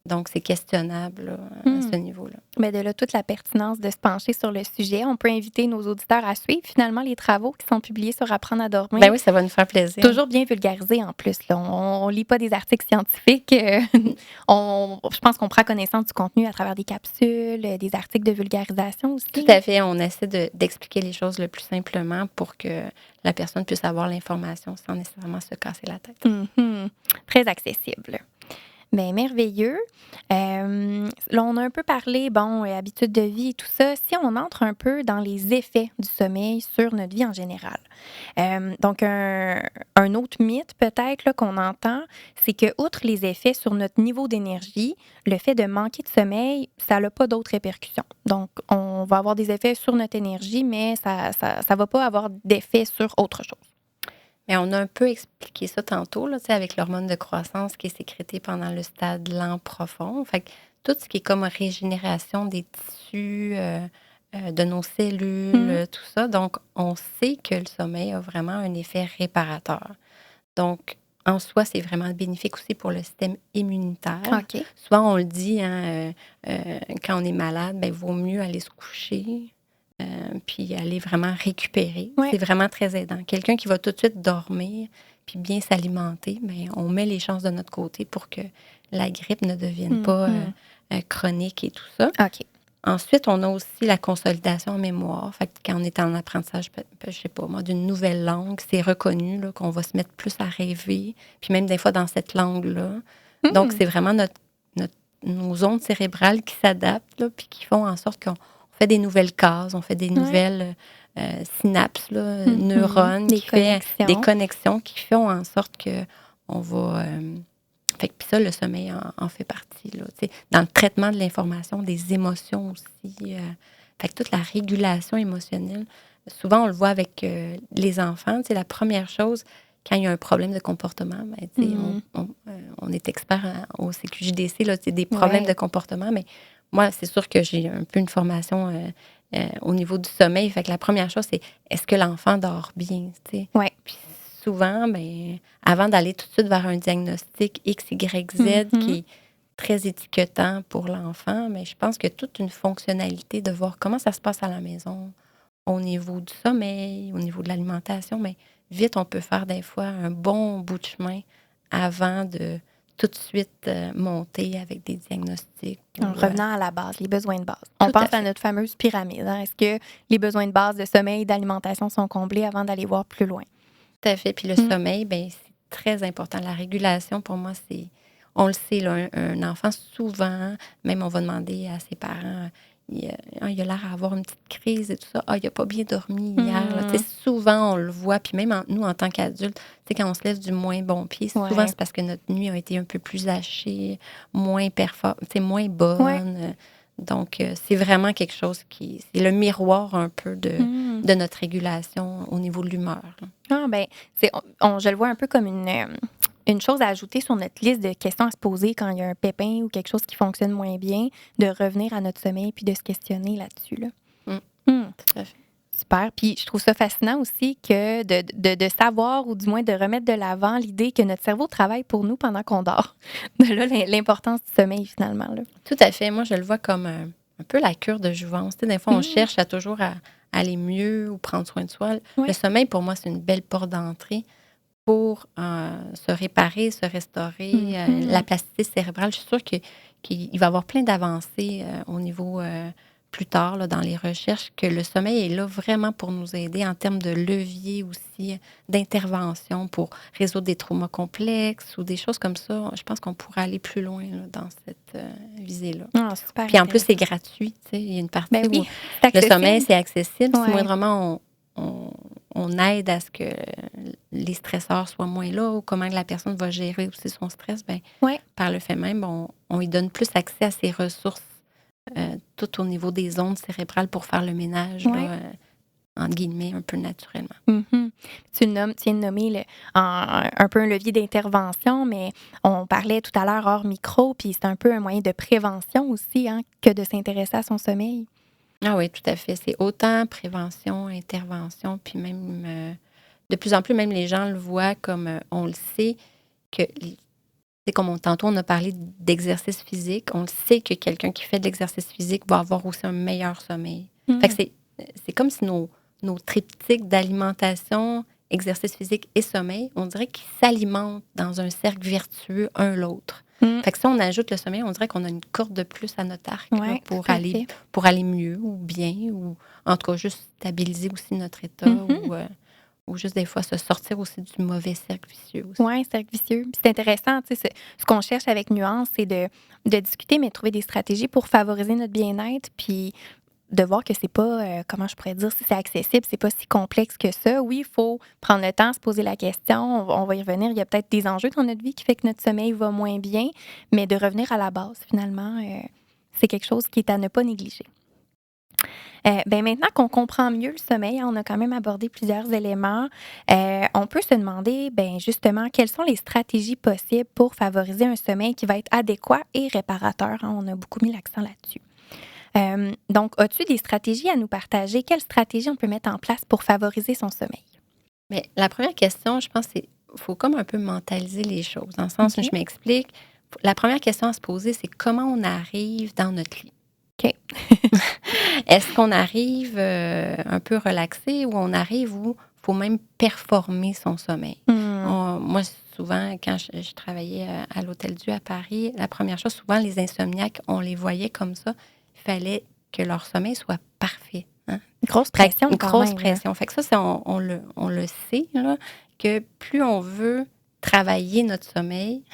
Donc, c'est questionnable là, à ce niveau-là. Mais de là, toute la pertinence de se pencher sur le sujet. On peut inviter nos auditeurs à suivre finalement les travaux qui sont publiés sur Apprendre à dormir. Ben oui, ça va nous faire plaisir. Toujours bien vulgarisé en plus. Là. On lit pas des articles scientifiques. Je pense qu'on prend connaissance du contenu à travers des capsules, des articles de vulgarisation aussi. Tout à fait. On essaie d'expliquer les choses le plus simplement pour que la personne puisse avoir l'information sans nécessairement se casser la tête. Très accessible. Bien, merveilleux. Là, on a un peu parlé, habitudes de vie et tout ça. Si on entre un peu dans les effets du sommeil sur notre vie en général. Donc, un autre mythe peut-être là, qu'on entend, c'est que outre les effets sur notre niveau d'énergie, le fait de manquer de sommeil, ça n'a pas d'autres répercussions. Donc, on va avoir des effets sur notre énergie, mais ça va pas avoir d'effet sur autre chose. Mais on a un peu expliqué ça tantôt, là, avec l'hormone de croissance qui est sécrétée pendant le stade lent profond. Fait que tout ce qui est comme régénération des tissus, de nos cellules, tout ça. Donc, on sait que le sommeil a vraiment un effet réparateur. Donc, en soi, c'est vraiment bénéfique aussi pour le système immunitaire. Souvent, on le dit, quand on est malade, il vaut mieux aller se coucher. Puis aller vraiment récupérer. C'est vraiment très aidant. Quelqu'un qui va tout de suite dormir puis bien s'alimenter, on met les chances de notre côté pour que la grippe ne devienne pas chronique et tout ça. Ensuite, on a aussi la consolidation en mémoire. Fait que quand on est en apprentissage, je sais pas moi, d'une nouvelle langue, c'est reconnu là, qu'on va se mettre plus à rêver, puis même des fois dans cette langue-là. Donc, c'est vraiment nos ondes cérébrales qui s'adaptent là, puis qui font en sorte qu'on fait des nouvelles cases, on fait des nouvelles synapses, là, neurones, des connexions qui font en sorte qu'on va... puis ça, le sommeil en fait partie. Là, dans le traitement de l'information, des émotions aussi. Fait que toute la régulation émotionnelle, souvent on le voit avec les enfants. La première chose, quand il y a un problème de comportement, on est expert au CQJDC, là, des problèmes de comportement, mais moi, c'est sûr que j'ai un peu une formation au niveau du sommeil. Fait que la première chose, c'est est-ce que l'enfant dort bien? Puis souvent, avant d'aller tout de suite vers un diagnostic X, Y, Z qui est très étiquetant pour l'enfant, mais je pense que toute une fonctionnalité de voir comment ça se passe à la maison, au niveau du sommeil, au niveau de l'alimentation, mais vite, on peut faire des fois un bon bout de chemin avant de tout de suite monter avec des diagnostics. En revenant à la base, les besoins de base. On pense à notre fameuse pyramide. Est-ce que les besoins de base de sommeil et d'alimentation sont comblés avant d'aller voir plus loin? Tout à fait. Puis le sommeil, c'est très important. La régulation, pour moi, on le sait, là, un enfant, souvent, même on va demander à ses parents, il a l'air à avoir une petite crise et tout ça. Il n'a pas bien dormi hier. Là. Souvent, on le voit. Puis même nous, en tant qu'adultes, quand on se lève du moins bon pied, souvent, c'est parce que notre nuit a été un peu plus hachée, moins moins bonne. Donc, c'est vraiment quelque chose c'est le miroir un peu de notre régulation au niveau de l'humeur. Là. Je le vois un peu comme une chose à ajouter sur notre liste de questions à se poser quand il y a un pépin ou quelque chose qui fonctionne moins bien, de revenir à notre sommeil puis de se questionner là-dessus. Là. Tout à fait. Super. Puis je trouve ça fascinant aussi que de savoir ou du moins de remettre de l'avant l'idée que notre cerveau travaille pour nous pendant qu'on dort. De là, l'importance du sommeil finalement. Là. Tout à fait. Moi, je le vois comme un peu la cure de jouvence. Des fois, on cherche toujours aller mieux ou prendre soin de soi. Oui. Le sommeil, pour moi, c'est une belle porte d'entrée pour se réparer, se restaurer. La plasticité cérébrale, je suis sûre qu'il va y avoir plein d'avancées au niveau plus tard là, dans les recherches, que le sommeil est là vraiment pour nous aider en termes de levier aussi, d'intervention pour résoudre des traumas complexes ou des choses comme ça. Je pense qu'on pourrait aller plus loin là, dans cette visée-là. Super Puis en plus, c'est gratuit. Il y a une partie où le sommeil, c'est accessible. Si moindrement on aide à ce que les stresseurs soient moins là ou comment la personne va gérer aussi son stress, par le fait même, on lui donne plus accès à ses ressources tout au niveau des ondes cérébrales pour faire le ménage, là, entre guillemets, un peu naturellement. Mm-hmm. Tu viens de nommer un peu un levier d'intervention, mais on parlait tout à l'heure hors micro, puis c'est un peu un moyen de prévention aussi que de s'intéresser à son sommeil. Ah oui, tout à fait. C'est autant prévention, intervention, puis même de plus en plus, même les gens le voient comme on le sait, que c'est comme tantôt on a parlé d'exercice physique, on le sait que quelqu'un qui fait de l'exercice physique va avoir aussi un meilleur sommeil. Fait que c'est comme si nos triptyques d'alimentation, exercice physique et sommeil, on dirait qu'ils s'alimentent dans un cercle vertueux un l'autre. Fait que si on ajoute le sommeil, on dirait qu'on a une corde de plus à notre arc là, pour aller mieux ou bien, ou en tout cas juste stabiliser aussi notre état ou juste des fois se sortir aussi du mauvais cercle vicieux aussi. Oui, cercle vicieux. Puis c'est intéressant, tu sais, ce qu'on cherche avec Nuance, c'est de discuter, mais de trouver des stratégies pour favoriser notre bien-être, puis de voir que c'est pas, comment je pourrais dire, si c'est accessible, c'est pas si complexe que ça. Oui, il faut prendre le temps, se poser la question, on va y revenir. Il y a peut-être des enjeux dans notre vie qui fait que notre sommeil va moins bien, mais de revenir à la base, finalement, c'est quelque chose qui est à ne pas négliger. Maintenant qu'on comprend mieux le sommeil, on a quand même abordé plusieurs éléments, on peut se demander, justement, quelles sont les stratégies possibles pour favoriser un sommeil qui va être adéquat et réparateur. On a beaucoup mis l'accent là-dessus. Donc, as-tu des stratégies à nous partager? Quelles stratégies on peut mettre en place pour favoriser son sommeil? Mais la première question, je pense, c'est qu'il faut comme un peu mentaliser les choses. Dans le sens où je m'explique, la première question à se poser, c'est comment on arrive dans notre lit. OK. Est-ce qu'on arrive un peu relaxé ou on arrive où il faut même performer son sommeil? Moi, souvent, quand je travaillais à l'Hôtel-Dieu à Paris, la première chose, souvent, les insomniaques, on les voyait comme ça. Il fallait que leur sommeil soit parfait. Hein? Grosse pression. Une grosse pression. Fait que ça, on le sait, là, que plus on veut travailler notre sommeil,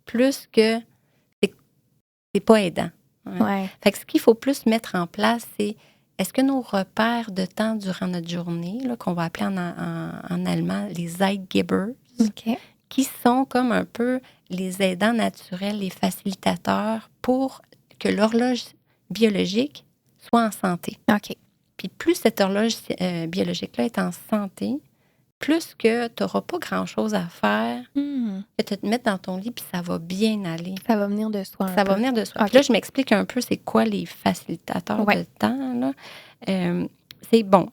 plus que c'est pas aidant. Ouais. Fait que ce qu'il faut plus mettre en place, c'est est-ce que nos repères de temps durant notre journée, là, qu'on va appeler en allemand les Zeitgebers, qui sont comme un peu les aidants naturels, les facilitateurs pour que l'horloge biologique soit en santé. OK. Puis plus cette horloge biologique-là est en santé, plus que tu n'auras pas grand-chose à faire, que de te mettre dans ton lit, puis ça va bien aller. Ça va venir de soi. Ça va venir de soi. Okay. Puis là, je m'explique un peu c'est quoi les facilitateurs de temps. Là. C'est bon.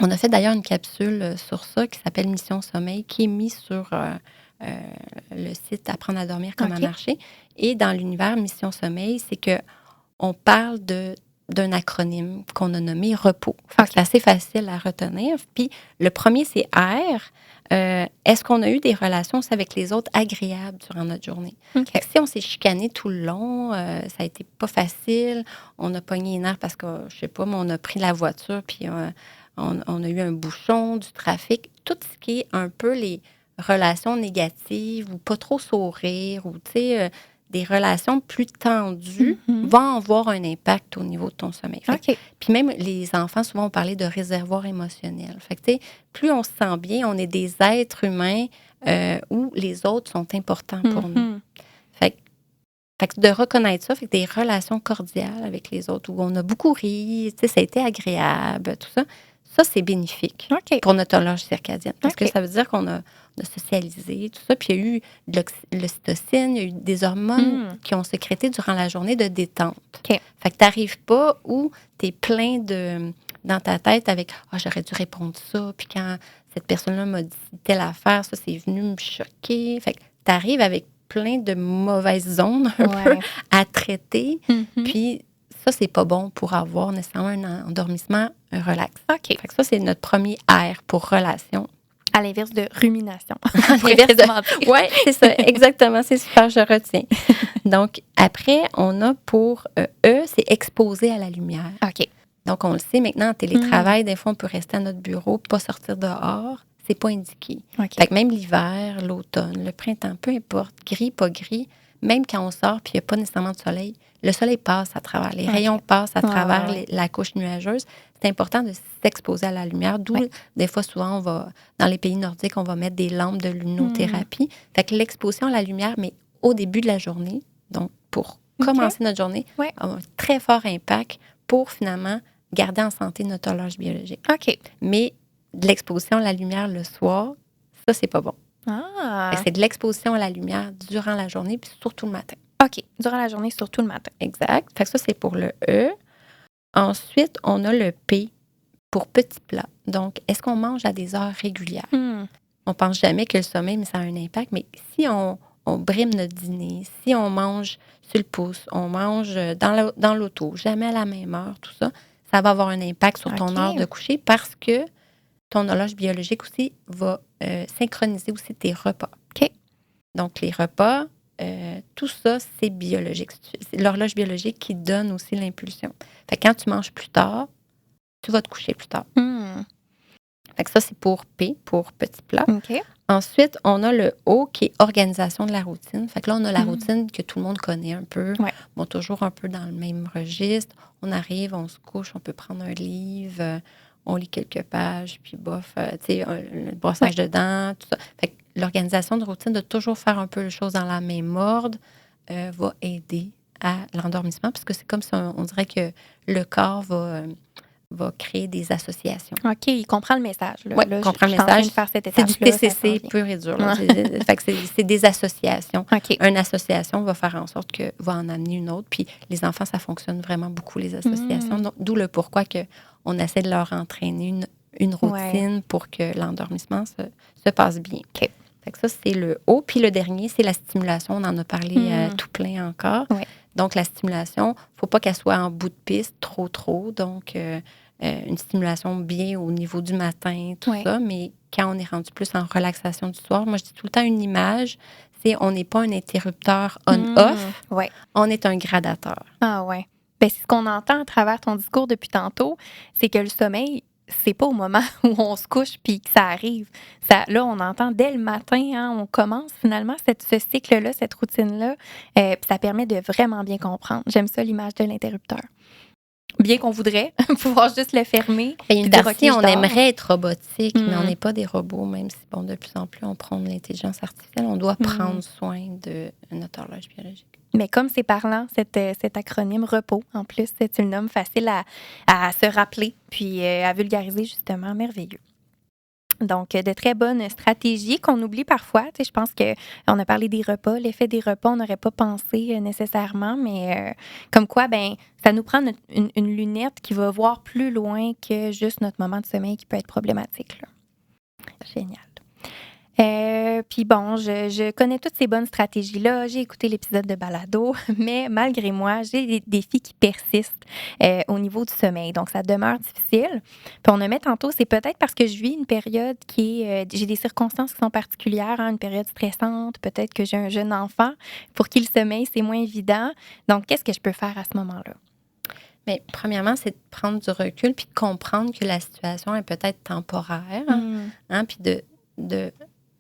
On a fait d'ailleurs une capsule sur ça qui s'appelle Mission Sommeil, qui est mise sur le site Apprendre à dormir comme à marcher. Et dans l'univers Mission Sommeil, c'est qu'on parle d'un acronyme qu'on a nommé REPO. C'est assez facile à retenir. Puis le premier, c'est R. Est-ce qu'on a eu des relations aussi avec les autres agréables durant notre journée? Fait que si on s'est chicané tout le long, ça a été pas facile, on a pogné les nerfs parce que, je sais pas, mais on a pris la voiture, puis on a eu un bouchon, du trafic, tout ce qui est un peu les relations négatives ou pas trop sourire ou, tu sais, des relations plus tendues vont avoir un impact au niveau de ton sommeil. Puis même les enfants, souvent, on parlait de réservoir émotionnel. Fait que, tu sais, plus on se sent bien, on est des êtres humains où les autres sont importants pour nous. Fait que de reconnaître ça, fait que des relations cordiales avec les autres, où on a beaucoup ri, tu sais, ça a été agréable, tout ça. Ça, c'est bénéfique pour notre horloge circadienne. Parce que ça veut dire qu'on a socialisé, tout ça. Puis il y a eu de l'ocytocine, il y a eu des hormones qui ont sécrété durant la journée de détente. Fait que tu n'arrives pas où tu es plein dans ta tête avec « Ah, j'aurais dû répondre ça. » Puis quand cette personne-là m'a dit telle affaire, ça, c'est venu me choquer. Fait que tu arrives avec plein de mauvaises ondes un peu à traiter. Puis ça, c'est pas bon pour avoir nécessairement un endormissement relax. OK. Fait que ça, c'est notre premier R pour relation. À l'inverse de rumination. Oui, c'est ça, exactement. C'est super, je retiens. Donc, après, on a pour E, c'est exposé à la lumière. OK. Donc, on le sait maintenant, en télétravail, des fois, on peut rester à notre bureau, pas sortir dehors. C'est pas indiqué. OK. Fait que même l'hiver, l'automne, le printemps, peu importe, gris, pas gris, même quand on sort puis il n'y a pas nécessairement de soleil, le soleil passe à travers, les rayons passent à travers la couche nuageuse. C'est important de s'exposer à la lumière, d'où des fois, souvent, dans les pays nordiques, on va mettre des lampes de lunothérapie. Fait que l'exposition à la lumière, mais au début de la journée, donc pour commencer notre journée, a un très fort impact pour finalement garder en santé notre horloge biologique. OK. Mais de l'exposition à la lumière le soir, ça, c'est pas bon. C'est de l'exposition à la lumière durant la journée, puis surtout le matin. OK. Durant la journée, surtout le matin. Exact. Fait que ça, c'est pour le E. Ensuite, on a le P pour petit plat. Donc, est-ce qu'on mange à des heures régulières? On pense jamais que le sommeil, mais ça a un impact. Mais si on brime notre dîner, si on mange sur le pouce, on mange dans l'auto, jamais à la même heure, tout ça, ça va avoir un impact sur ton heure de coucher parce que ton horloge biologique aussi va synchroniser aussi tes repas. OK. Donc, les repas, tout ça, c'est biologique. C'est l'horloge biologique qui donne aussi l'impulsion. Fait que quand tu manges plus tard, tu vas te coucher plus tard. Fait que ça, c'est pour P, pour petit plat. OK. Ensuite, on a le O qui est organisation de la routine. Fait que là, on a la routine que tout le monde connaît un peu. Bon, toujours un peu dans le même registre. On arrive, on se couche, on peut prendre un livre, on lit quelques pages, puis bof, tu sais, le brossage de dents, tout ça. Fait que l'organisation de routine, de toujours faire un peu les choses dans la même ordre, va aider à l'endormissement, parce que c'est comme si on dirait que le corps va créer des associations. OK, il comprend le message. Oui, il comprend le message. C'est du TCC pur et dur. Fait que c'est des associations. Okay. Une association va faire en sorte que va en amener une autre. Puis les enfants, ça fonctionne vraiment beaucoup, les associations. Donc, d'où le pourquoi on essaie de leur entraîner une routine pour que l'endormissement se passe bien. Okay. Fait que ça, c'est le O. Puis le dernier, c'est la stimulation. On en a parlé tout plein encore. Ouais. Donc, la stimulation, il ne faut pas qu'elle soit en bout de piste trop. Donc, une stimulation bien au niveau du matin, tout ça. Mais quand on est rendu plus en relaxation du soir, moi, je dis tout le temps une image, c'est on n'est pas un interrupteur on-off, on est un gradateur. Ah ouais. Bien, c'est ce qu'on entend à travers ton discours depuis tantôt, c'est que le sommeil, c'est pas au moment où on se couche puis que ça arrive. Là, on entend dès le matin, on commence finalement ce cycle-là, cette routine-là. Puis ça permet de vraiment bien comprendre. J'aime ça, l'image de l'interrupteur. Bien qu'on voudrait pouvoir juste le fermer. Et une partie, on aimerait être robotique, mais on n'est pas des robots, même si, de plus en plus, on prend de l'intelligence artificielle. On doit prendre soin de notre horloge biologique. Mais comme c'est parlant, cet acronyme REPO, en plus, c'est une nomme facile à se rappeler, puis à vulgariser, justement, merveilleux. Donc, de très bonnes stratégies qu'on oublie parfois. Tu sais, je pense qu'on a parlé des repas, l'effet des repas, on n'aurait pas pensé nécessairement, mais comme quoi, ça nous prend une lunette qui va voir plus loin que juste notre moment de sommeil qui peut être problématique, là. Génial. Puis bon, je connais toutes ces bonnes stratégies-là. J'ai écouté l'épisode de Balado, mais malgré moi, j'ai des défis qui persistent au niveau du sommeil. Donc, ça demeure difficile. Puis on a mis tantôt, c'est peut-être parce que je vis une période j'ai des circonstances qui sont particulières, une période stressante. Peut-être que j'ai un jeune enfant pour qui le sommeil, c'est moins évident. Donc, qu'est-ce que je peux faire à ce moment-là? Mais premièrement, c'est de prendre du recul puis de comprendre que la situation est peut-être temporaire. Puis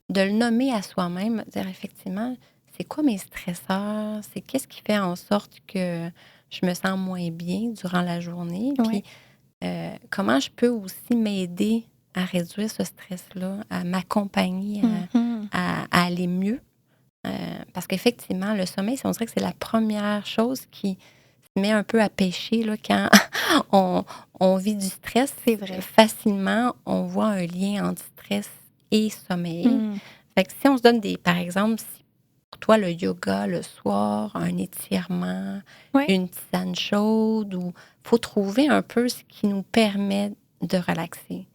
de le nommer à soi-même, dire effectivement, c'est quoi mes stresseurs? C'est qu'est-ce qui fait en sorte que je me sens moins bien durant la journée? Puis comment je peux aussi m'aider à réduire ce stress-là, à m'accompagner, à aller mieux? Parce qu'effectivement, le sommeil, on dirait que c'est la première chose qui se met un peu à pêcher là, quand on vit du stress. C'est vrai. Facilement, on voit un lien entre stress et sommeil. Fait que si on se donne par exemple, si pour toi, le yoga le soir, un étirement, une tisane chaude, il faut trouver un peu ce qui nous permet de relaxer.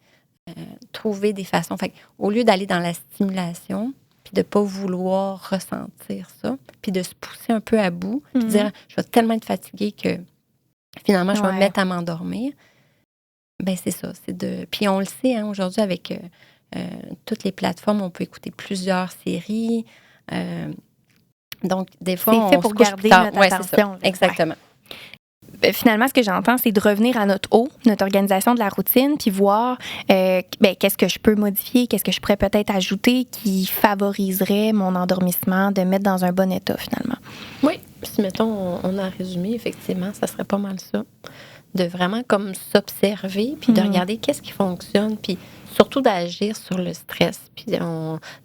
Trouver des façons. Fait au lieu d'aller dans la stimulation, puis de ne pas vouloir ressentir ça, puis de se pousser un peu à bout, puis de dire, je vais tellement être fatiguée que finalement, je vais me mettre à m'endormir. Ben c'est ça. Puis on le sait, hein, aujourd'hui, avec toutes les plateformes, on peut écouter plusieurs séries. Donc, des fois, on se couche garder notre attention. Exactement. Finalement, ce que j'entends, c'est de revenir à notre organisation de la routine, puis voir qu'est-ce que je peux modifier, qu'est-ce que je pourrais peut-être ajouter qui favoriserait mon endormissement, de mettre dans un bon état, finalement. Oui, si, mettons, on a résumé, effectivement, ça serait pas mal ça. De vraiment comme s'observer, puis de regarder qu'est-ce qui fonctionne, puis surtout d'agir sur le stress, puis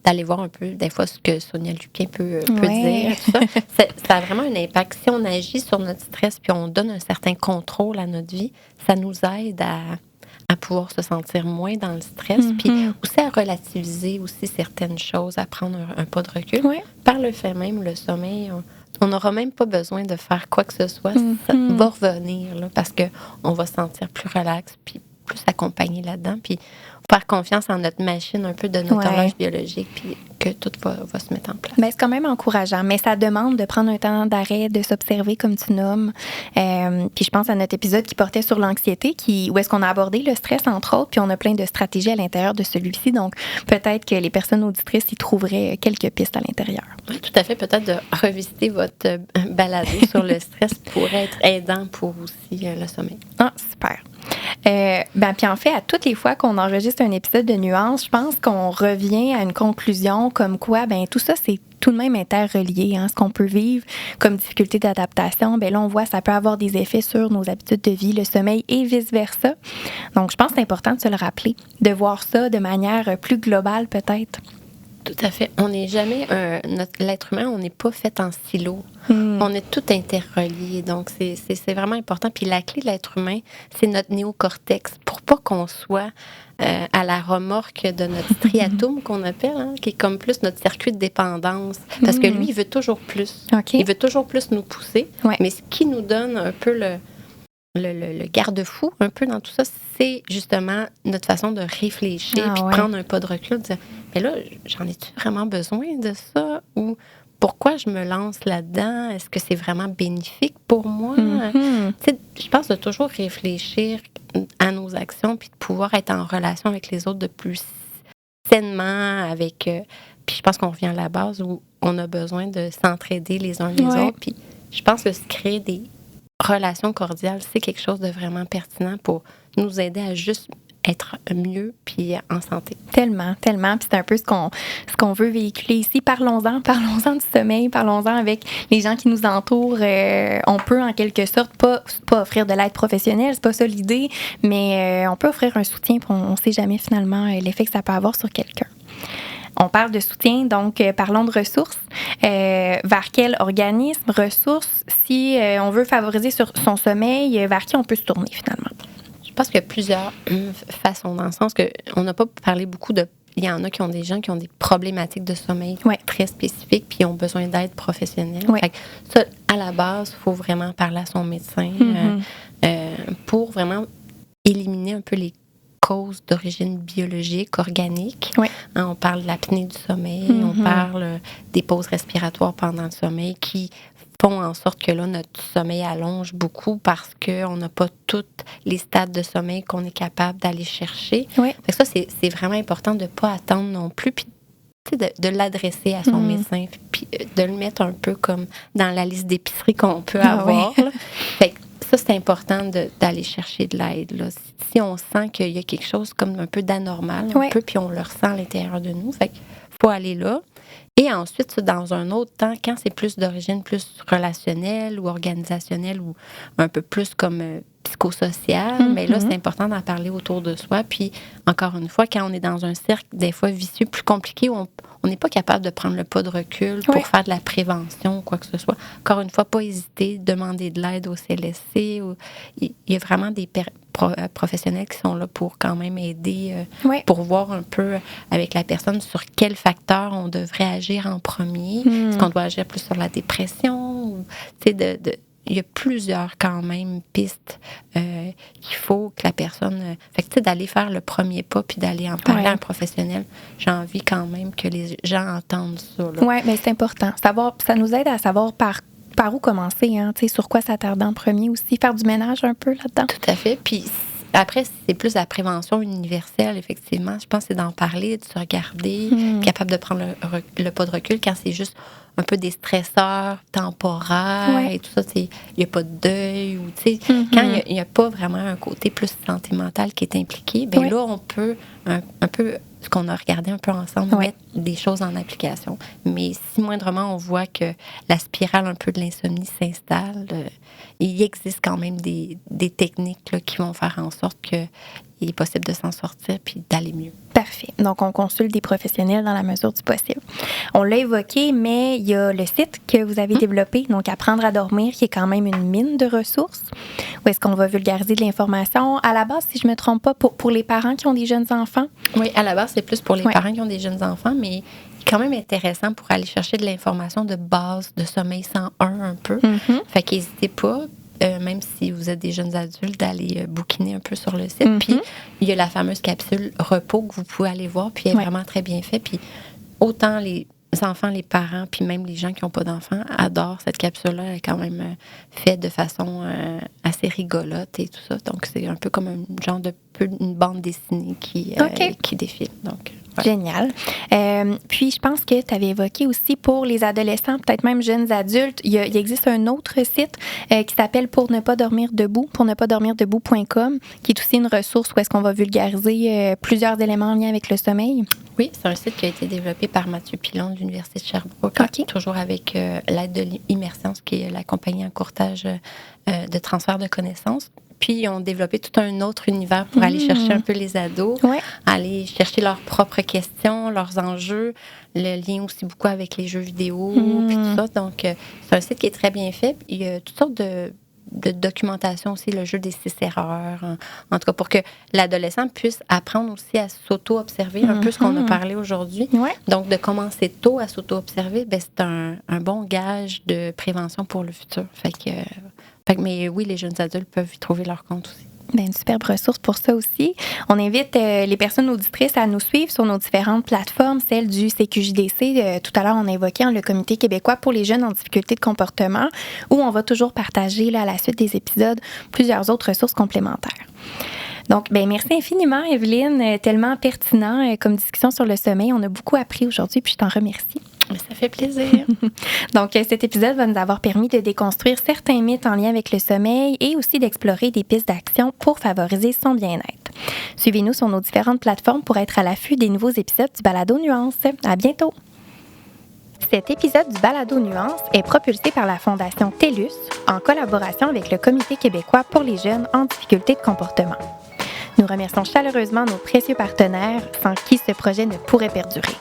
d'aller voir un peu, des fois, ce que Sonia Luquin peut dire. Tout ça. Ça a vraiment un impact. Si on agit sur notre stress, puis on donne un certain contrôle à notre vie, ça nous aide à pouvoir se sentir moins dans le stress, puis aussi à relativiser aussi certaines choses, à prendre un pas de recul. Par le fait même, le sommeil... On n'aura même pas besoin de faire quoi que ce soit. Ça va revenir, là, parce qu'on va se sentir plus relax, puis plus accompagné là-dedans, puis faire confiance en notre machine, un peu de notre horloge biologique, puis que tout va se mettre en place. Mais c'est quand même encourageant. Mais ça demande de prendre un temps d'arrêt, de s'observer, comme tu nommes. Puis je pense à notre épisode qui portait sur l'anxiété, où est-ce qu'on a abordé le stress, entre autres, puis on a plein de stratégies à l'intérieur de celui-ci. Donc, peut-être que les personnes auditrices y trouveraient quelques pistes à l'intérieur. Oui, tout à fait. Peut-être de revisiter votre balado sur le stress pourrait être aidant pour aussi le sommeil. Ah, super. Puis en fait, à toutes les fois qu'on enregistre un épisode de Nuances, je pense qu'on revient à une conclusion comme quoi, tout ça, c'est tout de même interrelié. Hein. Ce qu'on peut vivre comme difficulté d'adaptation, là, on voit ça peut avoir des effets sur nos habitudes de vie, le sommeil et vice-versa. Donc, je pense que c'est important de se le rappeler, de voir ça de manière plus globale peut-être. Tout à fait. On n'est jamais l'être humain, on n'est pas fait en silo. On est tout interrelié. Donc, c'est vraiment important. Puis la clé de l'être humain, c'est notre néocortex. Pour pas qu'on soit à la remorque de notre striatum qu'on appelle, hein, qui est comme plus notre circuit de dépendance. Parce que lui, il veut toujours plus. Okay. Il veut toujours plus nous pousser. Mais ce qui nous donne un peu le garde-fou, un peu dans tout ça, c'est justement notre façon de réfléchir puis de prendre un pas de recul, de dire, mais là, j'en ai-tu vraiment besoin de ça? Ou pourquoi je me lance là-dedans? Est-ce que c'est vraiment bénéfique pour moi? Je pense de toujours réfléchir à nos actions puis de pouvoir être en relation avec les autres de plus sainement, puis je pense qu'on revient à la base où on a besoin de s'entraider les uns les autres. Puis je pense que se créer des relations cordiales, c'est quelque chose de vraiment pertinent pour nous aider à juste être mieux puis en santé. Tellement, tellement. Puis c'est un peu ce qu'on veut véhiculer ici. Parlons-en du sommeil, parlons-en avec les gens qui nous entourent. On peut en quelque sorte pas offrir de l'aide professionnelle, c'est pas ça l'idée, mais on peut offrir un soutien, puis on sait jamais finalement l'effet que ça peut avoir sur quelqu'un. On parle de soutien, donc parlons de ressources. Vers quel organisme, ressources, si on veut favoriser sur son sommeil, vers qui on peut se tourner finalement? Je pense qu'il y a plusieurs façons, dans le sens qu'on n'a pas parlé beaucoup de... Il y en a qui ont des gens qui ont des problématiques de sommeil très spécifiques puis ont besoin d'aide professionnelle. Fait que ça, à la base, il faut vraiment parler à son médecin pour vraiment éliminer un peu les causes d'origine biologique, organique. On parle de l'apnée du sommeil, on parle des pauses respiratoires pendant le sommeil qui font en sorte que là, notre sommeil allonge beaucoup parce qu'on n'a pas tous les stades de sommeil qu'on est capable d'aller chercher. Fait que ça, c'est vraiment important de ne pas attendre non plus, puis de l'adresser à son médecin, puis de le mettre un peu comme dans la liste d'épicerie qu'on peut avoir. Fait que ça, c'est important d'aller chercher de l'aide. Là. Si on sent qu'il y a quelque chose comme un peu d'anormal, puis on le ressent à l'intérieur de nous, fait qu'il faut aller là. Et ensuite, dans un autre temps, quand c'est plus d'origine plus relationnelle ou organisationnelle ou un peu plus comme psychosociale, mais là, c'est important d'en parler autour de soi. Puis, encore une fois, quand on est dans un cercle, des fois vicieux, plus compliqué, où on n'est pas capable de prendre le pas de recul pour faire de la prévention ou quoi que ce soit. Encore une fois, pas hésiter, demander de l'aide au CLSC. Il y a vraiment des professionnels qui sont là pour quand même aider, pour voir un peu avec la personne sur quel facteur on devrait agir en premier. Est-ce qu'on doit agir plus sur la dépression? Ou, il y a plusieurs quand même pistes qu'il faut que la personne... Fait que d'aller faire le premier pas puis d'aller en parler à un professionnel, j'ai envie quand même que les gens entendent ça. Oui, mais c'est important. Ça nous aide à savoir par par où commencer, hein? Tu sais, sur quoi s'attarder en premier aussi, faire du ménage un peu là-dedans. Tout à fait. Puis après, c'est plus la prévention universelle, effectivement. Je pense que c'est d'en parler, de se regarder, capable de prendre le pas de recul quand c'est juste un peu des stresseurs temporaires et tout ça. Il n'y a pas de deuil. Ou, quand il n'y a pas vraiment un côté plus santé mentale qui est impliqué, bien là, on peut un peu, ce qu'on a regardé un peu ensemble, mettre des choses en application. Mais si moindrement on voit que la spirale un peu de l'insomnie s'installe, il existe quand même des techniques là, qui vont faire en sorte qu'il est possible de s'en sortir puis d'aller mieux. Parfait. Donc, on consulte des professionnels dans la mesure du possible. On l'a évoqué, mais il y a le site que vous avez développé, donc Apprendre à dormir, qui est quand même une mine de ressources. Où est-ce qu'on va vulgariser de l'information? À la base, si je ne me trompe pas, pour les parents qui ont des jeunes enfants? Oui, à la base, c'est plus pour les parents qui ont des jeunes enfants, mais quand même intéressant pour aller chercher de l'information de base de sommeil 101 un peu. Fait qu'hésitez pas. Même si vous êtes des jeunes adultes, d'aller bouquiner un peu sur le site. Puis, il y a la fameuse capsule repos que vous pouvez aller voir, puis elle est vraiment très bien faite. Puis, autant les enfants, les parents, puis même les gens qui n'ont pas d'enfants adorent cette capsule-là. Elle est quand même faite de façon assez rigolote et tout ça. Donc, c'est un peu comme un genre une bande dessinée qui défile. Donc, génial. Puis, je pense que tu avais évoqué aussi pour les adolescents, peut-être même jeunes adultes, il existe un autre site qui s'appelle Pour ne pas dormir debout, pournepadormirdebout.com, qui est aussi une ressource où est-ce qu'on va vulgariser plusieurs éléments en lien avec le sommeil. Oui, c'est un site qui a été développé par Mathieu Pilon de l'Université de Sherbrooke, toujours avec l'aide de l'Immersion, qui est la compagnie en courtage de transfert de connaissances. Puis, ils ont développé tout un autre univers pour aller chercher un peu les ados, aller chercher leurs propres questions, leurs enjeux, le lien aussi beaucoup avec les jeux vidéo, puis tout ça. Donc, c'est un site qui est très bien fait. Puis, il y a toutes sortes de documentation aussi, le jeu des 6 erreurs, en tout cas pour que l'adolescent puisse apprendre aussi à s'auto-observer, un peu ce qu'on a parlé aujourd'hui. Donc, de commencer tôt à s'auto-observer, ben, c'est un bon gage de prévention pour le futur. Mais oui, les jeunes adultes peuvent y trouver leur compte aussi. Bien, une superbe ressource pour ça aussi. On invite les personnes auditrices à nous suivre sur nos différentes plateformes, celle du CQJDC. Tout à l'heure, on a évoqué le Comité québécois pour les jeunes en difficulté de comportement, où on va toujours partager là, à la suite des épisodes plusieurs autres ressources complémentaires. Donc, bien, merci infiniment, Evelyne. Tellement pertinent comme discussion sur le sommeil. On a beaucoup appris aujourd'hui, puis je t'en remercie. Ça fait plaisir. Donc, cet épisode va nous avoir permis de déconstruire certains mythes en lien avec le sommeil et aussi d'explorer des pistes d'action pour favoriser son bien-être. Suivez-nous sur nos différentes plateformes pour être à l'affût des nouveaux épisodes du Balado Nuance. À bientôt! Cet épisode du Balado Nuance est propulsé par la Fondation TELUS en collaboration avec le Comité québécois pour les jeunes en difficulté de comportement. Nous remercions chaleureusement nos précieux partenaires sans qui ce projet ne pourrait perdurer.